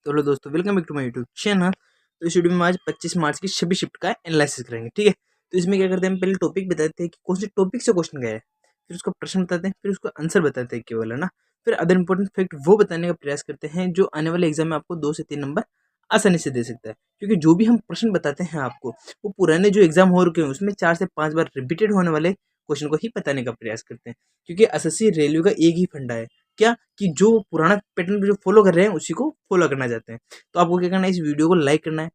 तो हेलो दोस्तों, welcome back to my YouTube channel. तो इस वीडियो में आज 25 मार्च की सभी शिफ्ट का एनालिसिस करेंगे। ठीक है, तो इसमें क्या करते हैं, हम पहले टॉपिक बताते हैं कि कौन से टॉपिक से क्वेश्चन गया है, फिर उसका प्रश्न बताते हैं, फिर उसका आंसर बताते हैं केवल, है ना। फिर अदर इंपॉर्टेंट फैक्ट वो बताने का प्रयास करते हैं जो आने वाले एग्जाम में आपको 2 से 3 नंबर आसानी से दे सकता है। क्योंकि जो भी हम प्रश्न बताते हैं आपको, वो पुराने जो एग्जाम हो रखे हैं उसमें 4 से 5 बार रिपीटेड होने वाले क्वेश्चन को ही बताने का प्रयास करते हैं। क्योंकि एसएससी रेलवे का एक ही फंडा है, क्या कि जो पुराना पैटर्न जो फॉलो कर रहे हैं उसी को फॉलो करना चाहते हैं। तो आपको क्या करना है, इस वीडियो को लाइक करना है,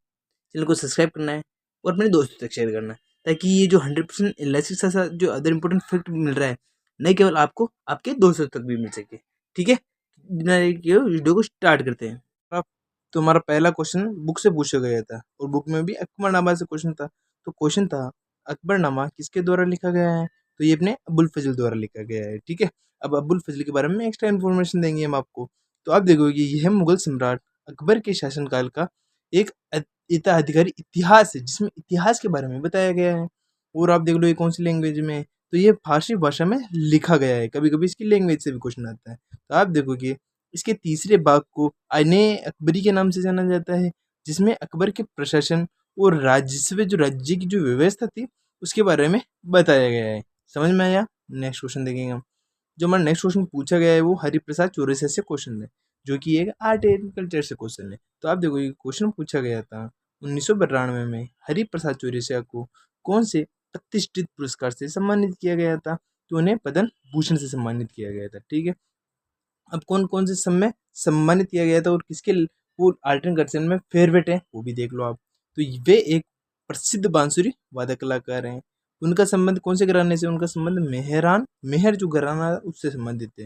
चैनल को सब्सक्राइब करना है और अपने दोस्तों तक शेयर करना है, ताकि ये जो 100% एनालिसिस के साथ जो अदर इंपॉर्टेंट फैक्ट मिल रहा है, नहीं केवल आपको, आपके दोस्तों तक भी मिल सके। ठीक है, बिना देरी किए वीडियो को स्टार्ट करते हैं। अब तुम्हारा पहला क्वेश्चन बुक से पूछा गया था और बुक में भी अकबरनामा से क्वेश्चन था। तो क्वेश्चन था, अकबरनामा किसके द्वारा लिखा गया है? तो ये अपने अबुल फजल द्वारा लिखा गया है। ठीक है, अब अबुल फजल के बारे में एक्स्ट्रा इन्फॉर्मेशन देंगे हम आपको। तो आप देखोगे यह मुगल सम्राट अकबर के शासनकाल का एक अधिकारी इतिहास है, जिसमें इतिहास के बारे में बताया गया है। और आप देख लो ये कौन सी लैंग्वेज में है, तो ये फारसी भाषा में लिखा गया है। कभी कभी इसकी लैंग्वेज से भी क्वेश्चन आता है। तो आप देखोगे इसके तीसरे भाग को आईने अकबरी के नाम से जाना जाता है, जिसमें अकबर के प्रशासन और राजस्व जो राज्य की जो व्यवस्था थी उसके बारे में बताया गया है। समझ में आया? नेक्स्ट क्वेश्चन देखेंगे हम। जो हमारा नेक्स्ट क्वेश्चन पूछा गया है वो हरिप्रसाद चौरसिया से क्वेश्चन है, जो कि एक आर्ट एंड कल्चर से क्वेश्चन है। तो आप देखो ये क्वेश्चन पूछा गया था 1992 में हरिप्रसाद चौरसिया को कौन से प्रतिष्ठित पुरस्कार से सम्मानित किया गया था? तो उन्हें पद्म भूषण से सम्मानित किया गया था। ठीक है, अब कौन कौन से समय सम्मानित किया गया था और किसके वो आर्ट एंड कल्चर में फेवरेट है वो भी देख लो आप। तो वे एक प्रसिद्ध बांसुरी वादक कलाकार हैं। उनका संबंध कौन से घराने से? उनका संबंध मेहर जो घराना है उससे संबंधित है।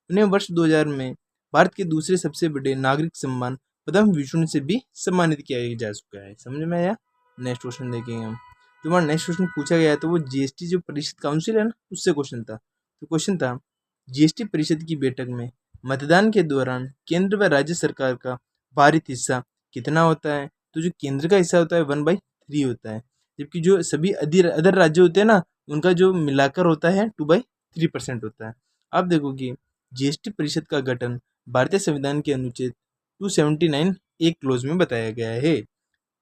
उन्हें वर्ष 2000 में भारत के दूसरे सबसे बड़े नागरिक सम्मान पद्म भूषण से भी सम्मानित किया जा चुका है। समझ में आया? नेक्स्ट क्वेश्चन देखेंगे हम। जो हमारा नेक्स्ट क्वेश्चन पूछा गया था वो जीएसटी जो परिषद काउंसिल है ना, उससे क्वेश्चन था। तो क्वेश्चन था, जीएसटी परिषद की बैठक में मतदान के दौरान केंद्र व राज्य सरकार का भारित हिस्सा कितना होता है? तो जो केंद्र का हिस्सा होता है 1/3 होता है, जबकि जो सभी अदर राज्य होते हैं ना, उनका जो मिलाकर होता है 2/3% होता है। आप देखोगे जीएसटी परिषद का गठन भारतीय संविधान के अनुच्छेद 279 एक क्लोज में बताया गया है।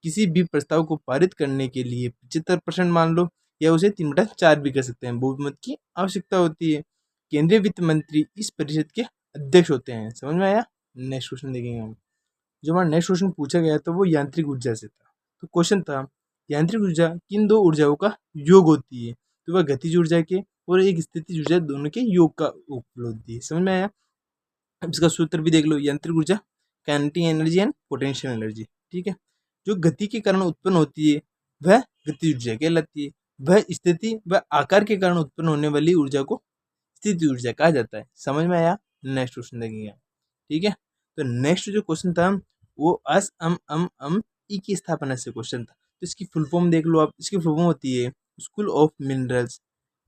किसी भी प्रस्ताव को पारित करने के लिए 75% मान लो, या उसे 3/4 भी कर सकते हैं, बहुमत की आवश्यकता होती है। केंद्रीय वित्त मंत्री इस परिषद के अध्यक्ष होते हैं। समझ में आया? नेक्स्ट क्वेश्चन देखेंगे हम। जो हमारा नेक्स्ट क्वेश्चन पूछा गया था वो यांत्रिक ऊर्जा से था। तो क्वेश्चन था, यांत्रिक ऊर्जा किन दो ऊर्जाओं का योग होती है? तो वह गतिज ऊर्जा के और एक स्थितिज ऊर्जा दोनों के योग का उपयोग होती है। समझ में आया? अब इसका सूत्र भी देख लो, यांत्रिक ऊर्जा kinetic energy and potential energy. ठीक है, जो गति के कारण उत्पन्न होती है वह गतिज ऊर्जा कहलाती है। वह स्थिति व आकार के कारण उत्पन्न होने वाली ऊर्जा को स्थिति ऊर्जा कहा जाता है। समझ में आया? नेक्स्ट क्वेश्चन देखेंगे। ठीक है, तो नेक्स्ट जो क्वेश्चन था वो अम ई की स्थापना से क्वेश्चन था। तो इसकी फुल फॉर्म देख लो आप। इसकी फुल फॉर्म होती है school of minerals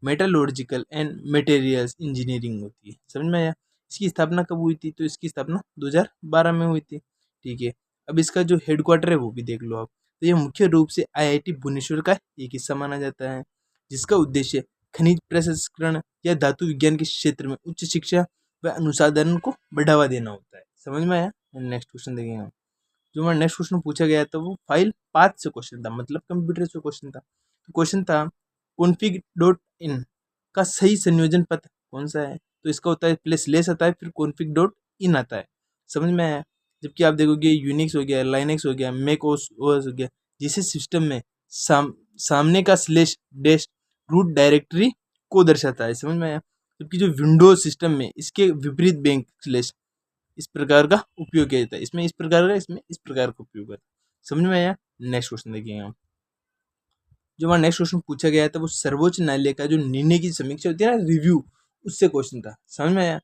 मेटालॉजिकल and materials engineering होती है। समझ में आया? इसकी स्थापना कब हुई थी? तो इसकी स्थापना 2012 में हुई थी। ठीक है, अब इसका जो हेडक्वार्टर है वो भी देख लो आप। तो ये मुख्य रूप से आईआईटी भुवनेश्वर का एक हिस्सा माना जाता है, जिसका उद्देश्य खनिज प्रसंस्करण या धातु विज्ञान के क्षेत्र में उच्च शिक्षा व अनुसंधान को बढ़ावा देना होता है। समझ में आया? नेक्स्ट क्वेश्चन देखेंगे हम। जो हमारा नेक्स्ट क्वेश्चन पूछा गया था वो फाइल पाथ से क्वेश्चन था, मतलब कंप्यूटर से क्वेश्चन था। तो क्वेश्चन था, config.in का सही संयोजन पथ कौन सा है? तो इसका होता है पहले स्लेस आता है, फिर config.in आता है। समझ में आया? जबकि आप देखोगे यूनिक्स हो गया, लाइनेक्स हो गया, मैक ओएस हो गया, जिसे सिस्टम में सामने का स्लेश डैश रूट डायरेक्टरी को दर्शाता है। समझ में आया? जबकि जो विंडोज सिस्टम में इसके विपरीत बैंक स्लेश इस प्रकार का उपयोग किया जाता है। इसमें इस प्रकार का, इसमें इस प्रकार का उपयोग होता है। समझ में आया? नेक्स्ट क्वेश्चन देखिए हम। जो हमारा नेक्स्ट क्वेश्चन पूछा गया था वो सर्वोच्च न्यायालय का जो निर्णय की समीक्षा होती है ना, रिव्यू, उससे क्वेश्चन था। समझ में आया?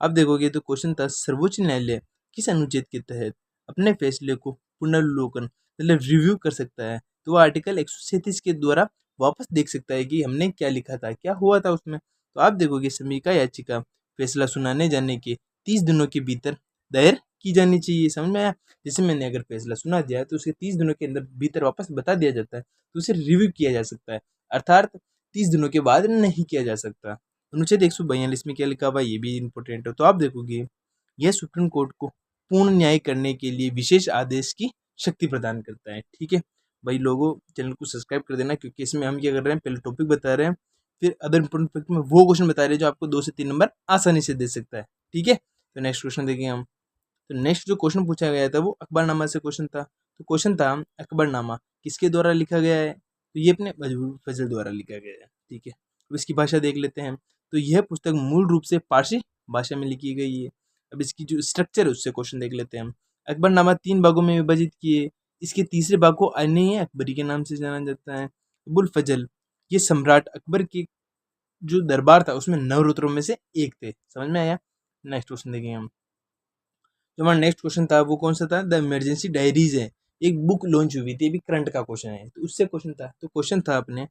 आप देखोगे तो क्वेश्चन था, सर्वोच्च न्यायालय किस अनुच्छेद के तहत अपने फैसले को पुनर्विलोकन मतलब रिव्यू कर सकता है? तो वो आर्टिकल 137 के द्वारा वापस देख सकता है कि हमने क्या लिखा था, क्या हुआ था उसमें। तो आप देखोगे समीक्षा याचिका फैसला सुनाने जाने के 30 दिनों के भीतर दायर की जानी चाहिए। समझ में आया? जैसे मैंने अगर फैसला सुना दिया तो उसे 30 दिनों के अंदर भीतर वापस बता दिया जाता है, तो उसे रिव्यू किया जा सकता है, अर्थात 30 दिनों के बाद नहीं किया जा सकता। अनुच्छेद 142 में क्या लिखा हुआ है ये भी इंपॉर्टेंट है। तो आप देखोगे यह सुप्रीम कोर्ट को पूर्ण न्याय करने के लिए विशेष आदेश की शक्ति प्रदान करता है। ठीक है भाई लोगों, चैनल को सब्सक्राइब कर देना, क्योंकि इसमें हम क्या कर रहे हैं, पहले टॉपिक बता रहे हैं, फिर अदर इंपॉर्टेंट फैक्ट में वो क्वेश्चन बता रहे हैं जो आपको 2 से 3 नंबर आसानी से दे सकता है। ठीक है, तो नेक्स्ट क्वेश्चन देखेंगे हम। तो नेक्स्ट जो क्वेश्चन पूछा गया था वो अकबरनामा से क्वेश्चन था। तो क्वेश्चन था अकबरनामा किसके द्वारा लिखा गया है, तो ये अपने मजबूर फजल द्वारा लिखा गया है। ठीक है, अब इसकी भाषा देख लेते हैं। तो यह पुस्तक मूल रूप से पारसी भाषा में लिखी गई है। अब इसकी जो स्ट्रक्चर है उससे क्वेश्चन देख लेते हैं हम। अकबरनामा 3 भागों में विभाजित किए। इसके तीसरे भाग को आईने अकबरी के नाम से जाना जाता है। अबुल फजल ये सम्राट अकबर की जो दरबार था उसमें 9 रुद्रों में से एक थे। समझ में आया। नेक्स्ट क्वेश्चन देखेंगे हम। जो हमारा नेक्स्ट क्वेश्चन था वो कौन सा था, द इमरजेंसी डायरीज है, एक बुक लॉन्च हुई थी, अभी करंट का क्वेश्चन है, तो उससे क्वेश्चन था। तो क्वेश्चन था अपने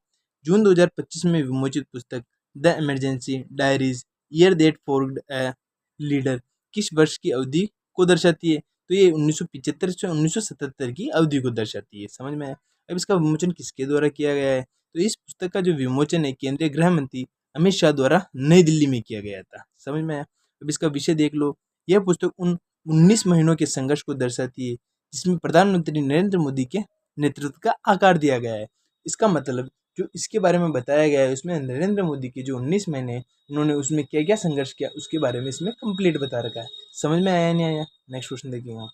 जून 2025 में विमोचित पुस्तक the emergency diaries year that forgot a leader किस वर्ष की अवधि को दर्शाती है, तो ये 1975 से 1977 की अवधि को दर्शाती है। समझ में आया। अब इसका विमोचन किसके द्वारा किया गया है, तो इस पुस्तक का जो विमोचन है केंद्रीय गृह मंत्री अमित शाह द्वारा नई दिल्ली में किया गया था। समझ में आया। अब इसका विषय देख लो। यह पुस्तक उन 19 महीनों के संघर्ष को दर्शाती है जिसमें प्रधानमंत्री नरेंद्र मोदी के नेतृत्व का आकार दिया गया है। इसका मतलब जो इसके बारे में बताया गया है उसमें नरेंद्र मोदी के जो 19 महीने उन्होंने उसमें क्या क्या संघर्ष किया उसके बारे में इसमें कंप्लीट बता रखा है। समझ में आया नहीं आया। नेक्स्ट क्वेश्चन देखिएगा।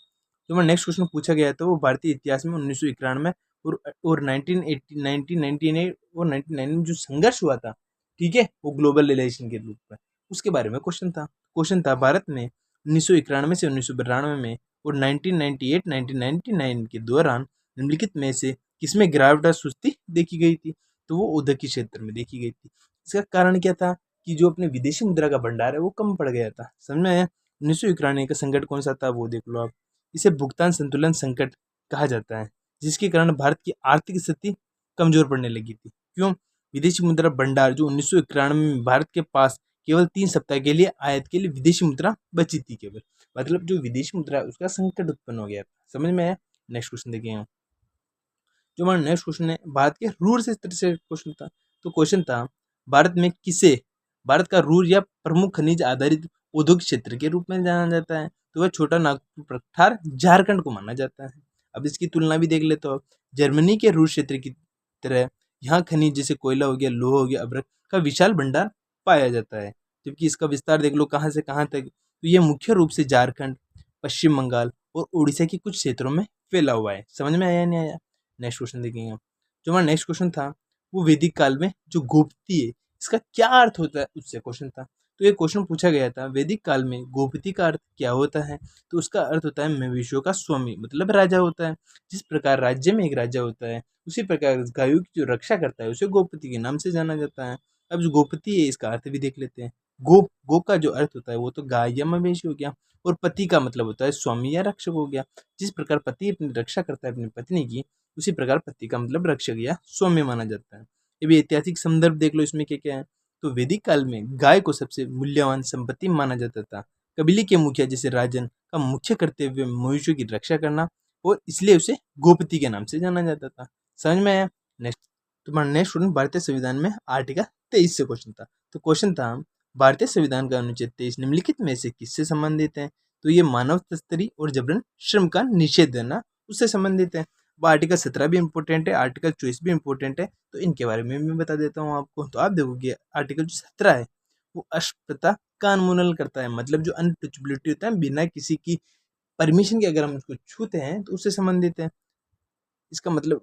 जो मैं नेक्स्ट क्वेश्चन पूछा गया था वो भारतीय इतिहास में 1991 और 1980 1998 और 1999 में जो संघर्ष हुआ था, ठीक है, वो ग्लोबल रिलेशन के रूप में, उसके बारे में क्वेश्चन था भारत में 1991 से 1992 में और 1998-1999 के दौरान निम्नलिखित में से किसमें गिरावट और सुस्ती देखी गई थी, तो वो उद्योग क्षेत्र में देखी गई थी। इसका कारण क्या था कि जो अपने विदेशी मुद्रा का भंडार है वो कम पड़ गया था। समझ में आया। 1991 का संकट कौन सा था वो देख लो आप। इसे भुगतान संतुलन संकट कहा जाता है, जिसके कारण भारत की आर्थिक स्थिति कमजोर पड़ने लगी थी। क्यों? विदेशी मुद्रा भंडार जो 1991 में भारत के पास केवल 3 सप्ताह के लिए आयात के लिए विदेशी मुद्रा बची थी केवल, मतलब जो विदेशी मुद्रा है उसका संकट उत्पन्न हो गया था। समझ में आया। नेक्स्ट क्वेश्चन देखें। जो हमारा नेक्स्ट क्वेश्चन है भारत के रूर से क्वेश्चन था। तो क्वेश्चन था भारत में किसे भारत का रूर या प्रमुख खनिज आधारित औद्योगिक क्षेत्र के रूप में जाना जाता है, तो वह छोटा नागपुर प्रठार झारखंड को माना जाता है। अब इसकी तुलना भी देख ले तो जर्मनी के रूर क्षेत्र की तरह यहाँ खनिज जैसे कोयला हो गया, लोहा हो गया, अभ्रक का विशाल भंडार पाया जाता है। जबकि इसका विस्तार देख लो कहाँ से कहाँ तक, तो ये मुख्य रूप से झारखंड, पश्चिम बंगाल और उड़ीसा के कुछ क्षेत्रों में फैला हुआ है। समझ में आया नहीं आया। नेक्स्ट क्वेश्चन देखेंगे हम। जो हमारा नेक्स्ट क्वेश्चन था वो वैदिक काल में जो गोपती है इसका क्या अर्थ होता है उससे क्वेश्चन था। तो ये क्वेश्चन पूछा गया था वैदिक काल में गोपति का अर्थ क्या होता है, तो उसका अर्थ होता है मवेशियों का स्वामी, मतलब राजा होता है। जिस प्रकार राज्य में एक राजा होता है उसी प्रकार गायों की जो रक्षा करता है उसे गोपति के नाम से जाना जाता है। अब जो गोपति है इसका अर्थ भी देख लेते हैं। गो का जो अर्थ होता है वो तो गाय या मवेशी हो गया, और पति का मतलब होता है स्वामी या रक्षक हो गया। जिस प्रकार पति अपनी रक्षा करता है अपनी पत्नी की, उसी प्रकार पति का मतलब रक्षक या सौम्य माना जाता है। ये भी ऐतिहासिक संदर्भ देख लो इसमें क्या क्या है। तो वैदिक काल में गाय को सबसे मूल्यवान संपत्ति माना जाता था। कबीले के मुखिया जैसे राजन का मुख्य कर्तव्य मवेशियों की रक्षा करना, और इसलिए उसे गोपति के नाम से जाना जाता था। समझ में आया। नेक्स्ट तुम्हारा नेक्स्ट स्टूडेंट भारतीय संविधान में आर्टिकल 23 से क्वेश्चन था। तो क्वेश्चन था भारतीय संविधान का अनुच्छेद 23 निम्नलिखित में से किससे संबंधित है, तो ये मानव तस्करी और जबरन श्रम का निषेध देना उससे संबंधित है। वो आर्टिकल 17 भी इंपॉर्टेंट है, आर्टिकल 24 भी इंपॉर्टेंट है, तो इनके बारे में मैं बता देता हूँ आपको। तो आप देखोगे आर्टिकल जो 17 है वो अस्पृश्यता का उन्मूलन करता है, मतलब जो अनटचबिलिटी होता है बिना किसी की परमिशन के अगर हम उसको छूते हैं तो उससे संबंधित है। इसका मतलब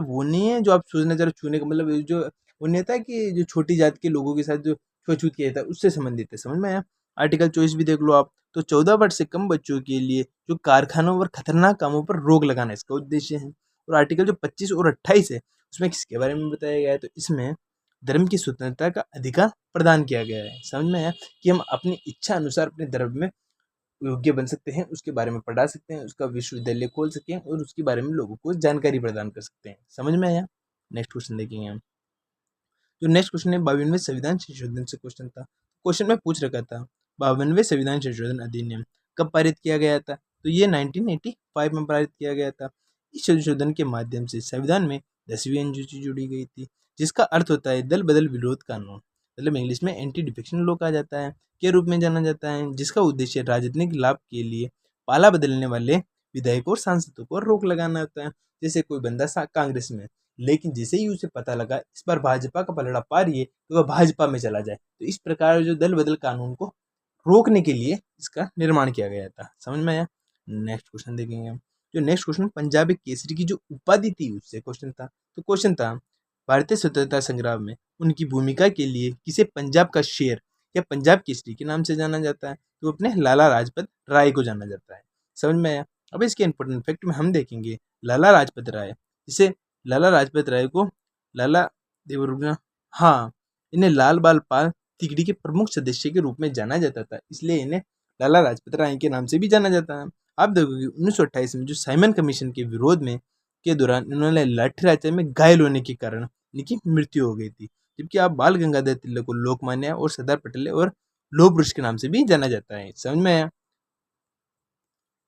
वो नहीं है जो आप सोचना चाह रहे हो, छूने का मतलब जो वो नहीं होता है कि जो छोटी जात के लोगों के साथ जो छुआछूत किया जाता है उससे संबंधित है। समझ में आया। आर्टिकल 24 भी देख लो आप। तो 14 वर्ष से कम बच्चों के लिए जो कारखानों और खतरनाक कामों पर रोक लगाना इसका उद्देश्य है। और आर्टिकल जो 25 और 28 है उसमें किसके बारे में बताया गया है, तो इसमें धर्म की स्वतंत्रता का अधिकार प्रदान किया गया है। समझ में आया कि हम अपनी इच्छा अनुसार अपने धर्म में योग्य बन सकते हैं, उसके बारे में पढ़ा सकते हैं, उसका विश्वविद्यालय खोल सकते हैं और उसके बारे में लोगों को जानकारी प्रदान कर सकते हैं। समझ में आया। नेक्स्ट क्वेश्चन देखेंगे हम। जो नेक्स्ट क्वेश्चन है 52वें संविधान संशोधन से क्वेश्चन था। क्वेश्चन में पूछ रखा था 52वें संविधान संशोधन अधिनियम कब पारित किया गया था, तो ये 1985 में पारित किया गया था। इस संशोधन के माध्यम से संविधान में 10वीं अनुसूची जोड़ी गई थी, जिसका अर्थ होता है दल बदल विरोध कानून, मतलब इंग्लिश में एंटी डिफेक्शन लॉ कहा जाता है, के रूप में जाना जाता है, जिसका उद्देश्य राजनीतिक लाभ के लिए पाला बदलने वाले विधायकों और सांसदों को रोक लगाना होता है। जैसे कोई बंदा कांग्रेस में, लेकिन जैसे ही उसे पता लगा इस बार भाजपा का पलड़ा पा रही है तो वह भाजपा में चला जाए। तो इस प्रकार जो दल बदल कानून को रोकने के लिए इसका निर्माण किया गया था। समझ में आया? नेक्स्ट क्वेश्चन देखेंगे हम। जो नेक्स्ट क्वेश्चन पंजाबी केसरी की जो उपाधि थी उससे क्वेश्चन था। तो क्वेश्चन था भारतीय स्वतंत्रता संग्राम में उनकी भूमिका के लिए किसे पंजाब का शेर या पंजाब केसरी के नाम से जाना जाता है? तो अपने लाला लाजपत राय को जाना जाता है। समझ में आया? अब इसके इंपॉर्टेंट फैक्ट में हम देखेंगे लाला लाजपत राय, जिसे लाला लाजपत राय को लाला देवरुना, हाँ, इन्हें लाल बाल पाल तिगड़ी के प्रमुख सदस्य के रूप में जाना जाता था, इसलिए इन्हें लाला लाजपत राय के नाम से भी जाना जाता है। आप देखोगे 1928 में जो साइमन कमीशन के विरोध में के दौरान इन्होंने लाठीचार्ज में घायल होने के कारण इनकी मृत्यु हो गई थी। जबकि आप बाल गंगाधर तिलक को लोकमान्य और सरदार पटेल और लौह पुरुष के नाम से भी जाना जाता है। समझ में आया?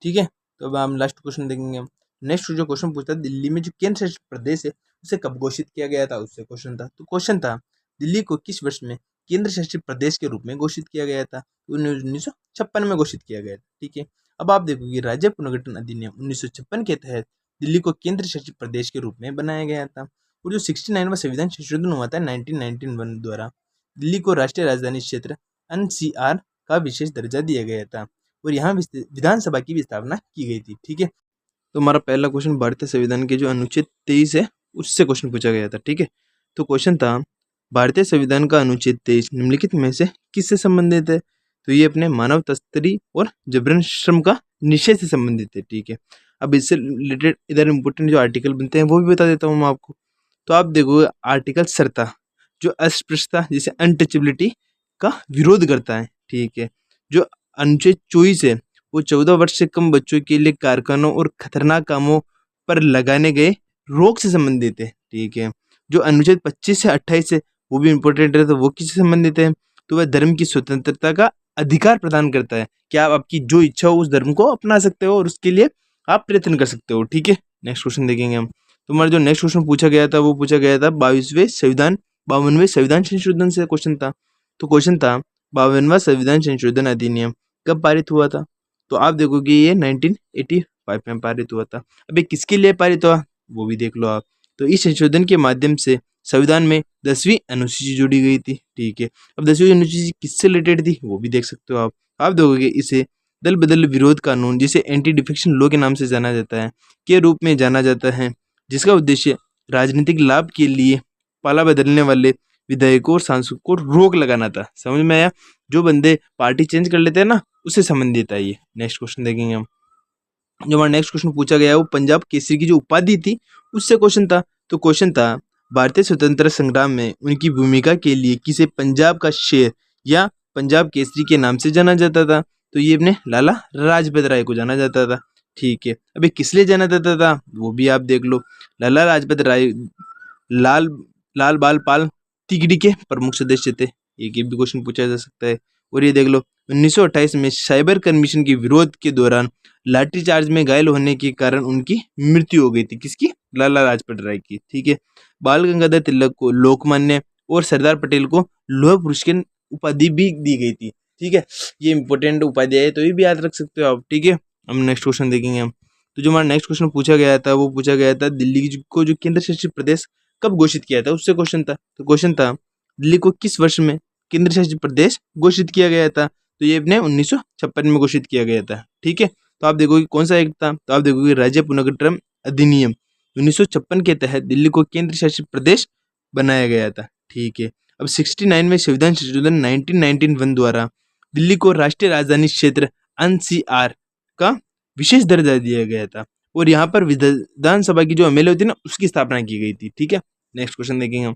ठीक है, तो अब हम लास्ट क्वेश्चन देखेंगे हम। नेक्स्ट जो क्वेश्चन पूछता है दिल्ली में जो केंद्र शासित प्रदेश है उसे कब घोषित किया गया था, उससे क्वेश्चन था। तो क्वेश्चन था दिल्ली को किस वर्ष में केंद्र शासित प्रदेश के रूप में घोषित किया गया था? 1956 में घोषित किया गया था। ठीक है, अब आप देखोगे राज्य पुनर्गठन अधिनियम 1956 के तहत दिल्ली को केंद्र शासित प्रदेश के रूप में बनाया गया था। और जो 69वां संविधान संशोधन हुआ था 1991 द्वारा दिल्ली को राष्ट्रीय राजधानी क्षेत्र NCR का विशेष दर्जा दिया गया था और यहाँ विधानसभा की भी स्थापना की गई थी। ठीक है, तो हमारा पहला क्वेश्चन भारतीय संविधान के जो अनुच्छेद 23 है उससे क्वेश्चन पूछा गया था। ठीक है, तो क्वेश्चन था भारतीय संविधान का अनुच्छेद 23 निम्नलिखित में से किससे संबंधित है? तो ये अपने मानव तस्करी और जबरन श्रम का निषेध से संबंधित है। ठीक है, अब इससे रिलेटेड इधर इंपॉर्टेंट जो आर्टिकल बनते हैं वो भी बता देता हूँ मैं आपको। तो आप देखोगे आर्टिकल 17 जो अस्पृश्यता जैसे अनटचेबिलिटी का विरोध करता है। ठीक है, जो अनुच्छेद 24 है वो 14 वर्ष से कम बच्चों के लिए कारखानों और खतरनाक कामों पर लगाने गए रोक से संबंधित है। ठीक है, जो अनुच्छेद 25 से 28 है वो भी इम्पोर्टेंट है, तो वो किससे संबंधित है? तो वह धर्म की स्वतंत्रता का अधिकार प्रदान करता है कि आप आपकी जो इच्छा हो उस धर्म को अपना सकते हो और उसके लिए आप प्रयत्न कर सकते हो। ठीक है, नेक्स्ट क्वेश्चन देखेंगे हम। तो हमारा जो नेक्स्ट क्वेश्चन पूछा गया था वो पूछा गया था 52वें संविधान संशोधन से क्वेश्चन था। तो क्वेश्चन था 52वां संविधान संशोधन अधिनियम कब पारित हुआ था? तो आप देखोगे ये 1985 में पारित हुआ था। अब ये किसके लिए पारित हुआ वो भी देख लो आप। तो इस संशोधन के माध्यम से संविधान में 10वीं अनुसूची जोड़ी गई थी। ठीक है, अब 10वीं अनुसूची किससे रिलेटेड थी वो भी देख सकते हो आप। आप देखोगे इसे दल बदल विरोध कानून, जिसे एंटी डिफेक्शन लॉ के नाम से जाना जाता है, के रूप में जाना जाता है, जिसका उद्देश्य राजनीतिक लाभ के लिए पाला बदलने वाले विधायकों और सांसदों को रोक लगाना था। समझ में आया? जो बंदे पार्टी चेंज कर लेते हैं ना उससे संबंधित है ये। नेक्स्ट क्वेश्चन देखेंगे हम। जो हमारा नेक्स्ट क्वेश्चन पूछा गया है वो पंजाब केसरी की जो उपाधि थी उससे क्वेश्चन था। तो क्वेश्चन था भारतीय स्वतंत्रता संग्राम में उनकी भूमिका के लिए किसे पंजाब का शेर या पंजाब केसरी के नाम से जाना जाता था? तो ये अपने लाला लाजपत राय को जाना जाता था। ठीक है, अभी किस लिए जाना जाता था वो भी आप देख लो। लाला लाजपत राय लाल लाल बाल पाल तिगड़ी के प्रमुख सदस्य थे। एक ये भी क्वेश्चन पूछा जा सकता है। और ये देख लो 1928 में साइबर कमीशन के विरोध के दौरान लाठीचार्ज में घायल होने के कारण उनकी मृत्यु हो गई थी। किसकी? लाला लाजपत राय की। ठीक है, बाल गंगाधर तिलक को लोकमान्य और सरदार पटेल को लौह पुरुष की उपाधि भी दी गई थी। ठीक है, ये इंपॉर्टेंट उपाधि है तो ये भी याद रख सकते हो आप। ठीक है, हम नेक्स्ट क्वेश्चन देखेंगे हम। तो जो हमारा नेक्स्ट क्वेश्चन पूछा गया था वो पूछा गया था दिल्ली को जो केंद्र शासित प्रदेश कब घोषित किया था उससे क्वेश्चन था। तो क्वेश्चन था दिल्ली को किस वर्ष में केंद्र शासित प्रदेश घोषित किया गया था? तो ये अपने 1956 में घोषित किया गया था। ठीक है, तो आप देखोगे कौन सा एक्ट था? तो आप देखोगे राज्य पुनर्गठन अधिनियम 1956 के तहत दिल्ली को केंद्र शासित प्रदेश बनाया गया था। ठीक है, अब 69 में संविधान संशोधन 1991 द्वारा दिल्ली को राष्ट्रीय राजधानी क्षेत्र NCR का विशेष दर्जा दिया गया था और यहाँ पर विधानसभा की जो एमएलए होती है ना उसकी स्थापना की गई थी। ठीक है, नेक्स्ट क्वेश्चन देखेंगे हम।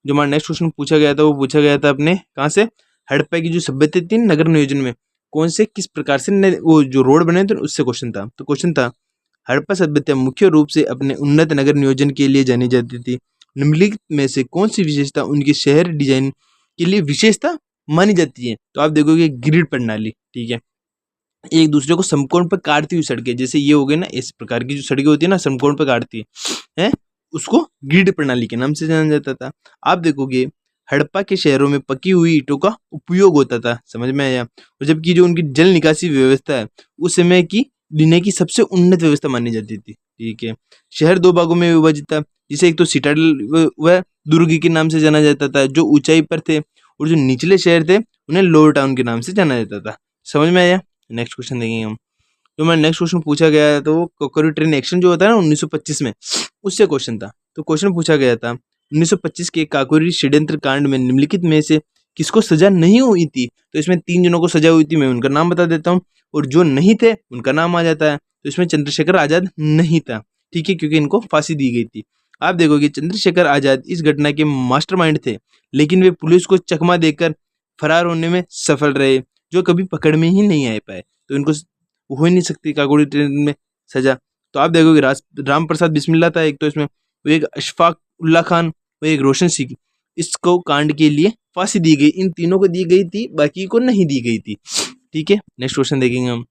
जो हमारा नेक्स्ट क्वेश्चन पूछा गया था वो पूछा गया था अपने कहाँ से? हड़प्पा की जो सभ्यता थी नगर नियोजन में कौन से किस प्रकार से वो जो रोड बने थे उससे क्वेश्चन था। तो क्वेश्चन था हड़प्पा सभ्यता मुख्य रूप से अपने उन्नत नगर नियोजन के लिए जानी जाती थी। निम्नलिखित में से कौन सी विशेषता उनके शहर डिजाइन के लिए विशेषता मानी जाती है? तो आप देखोगे ग्रिड प्रणाली। ठीक है, एक दूसरे को समकोण पर काटती हुई सड़कें, जैसे ये हो गए ना इस प्रकार की जो सड़कें होती है ना समकोण पर काटती है उसको ग्रिड प्रणाली के नाम से जाना जाता था। आप देखोगे हड़प्पा के शहरों में पकी हुई ईंटों का उपयोग होता था। समझ में आया? और जबकि जो उनकी जल निकासी व्यवस्था है उस समय की दुनिया की सबसे उन्नत व्यवस्था मानी जाती थी। ठीक है, शहर 2 भागों में विभाजित था, जिसे एक तो सिटाडेल व दुर्ग के नाम से जाना जाता था, जो ऊंचाई पर थे, और जो निचले शहर थे उन्हें लोअर टाउन के नाम से जाना जाता था। समझ में आया? नेक्स्ट क्वेश्चन देखेंगे हम। जो मैं नेक्स्ट क्वेश्चन पूछा गया है तो वो कोकरू ट्रेन एक्शन जो होता है ना 1925 में, उससे क्वेश्चन था। तो क्वेश्चन पूछा गया था 1925 के काकोरी षड्यंत्र कांड में निम्नलिखित में से किसको सजा नहीं हुई थी? तो इसमें 3 जनों को सजा हुई थी, मैं उनका नाम बता देता हूँ, और जो नहीं थे उनका नाम आ जाता है। तो इसमें चंद्रशेखर आजाद नहीं था, ठीक है, क्योंकि इनको फांसी दी गई थी। आप देखोगे चंद्रशेखर आजाद इस घटना के मास्टरमाइंड थे, लेकिन वे पुलिस को चकमा देकर फरार होने में सफल रहे, जो कभी पकड़ में ही नहीं आ पाए। तो इनको हो ही नहीं सकती काकोरी ट्रेन में सजा। तो आप देखोगे राम प्रसाद बिस्मिल्ला था एक, तो इसमें वो एक अशफाक उल्ला खान, वो एक रोशन सिंह, इसको कांड के लिए फांसी दी गई। इन तीनों को दी गई थी, बाकी को नहीं दी गई थी। ठीक है, नेक्स्ट क्वेश्चन देखेंगे हम।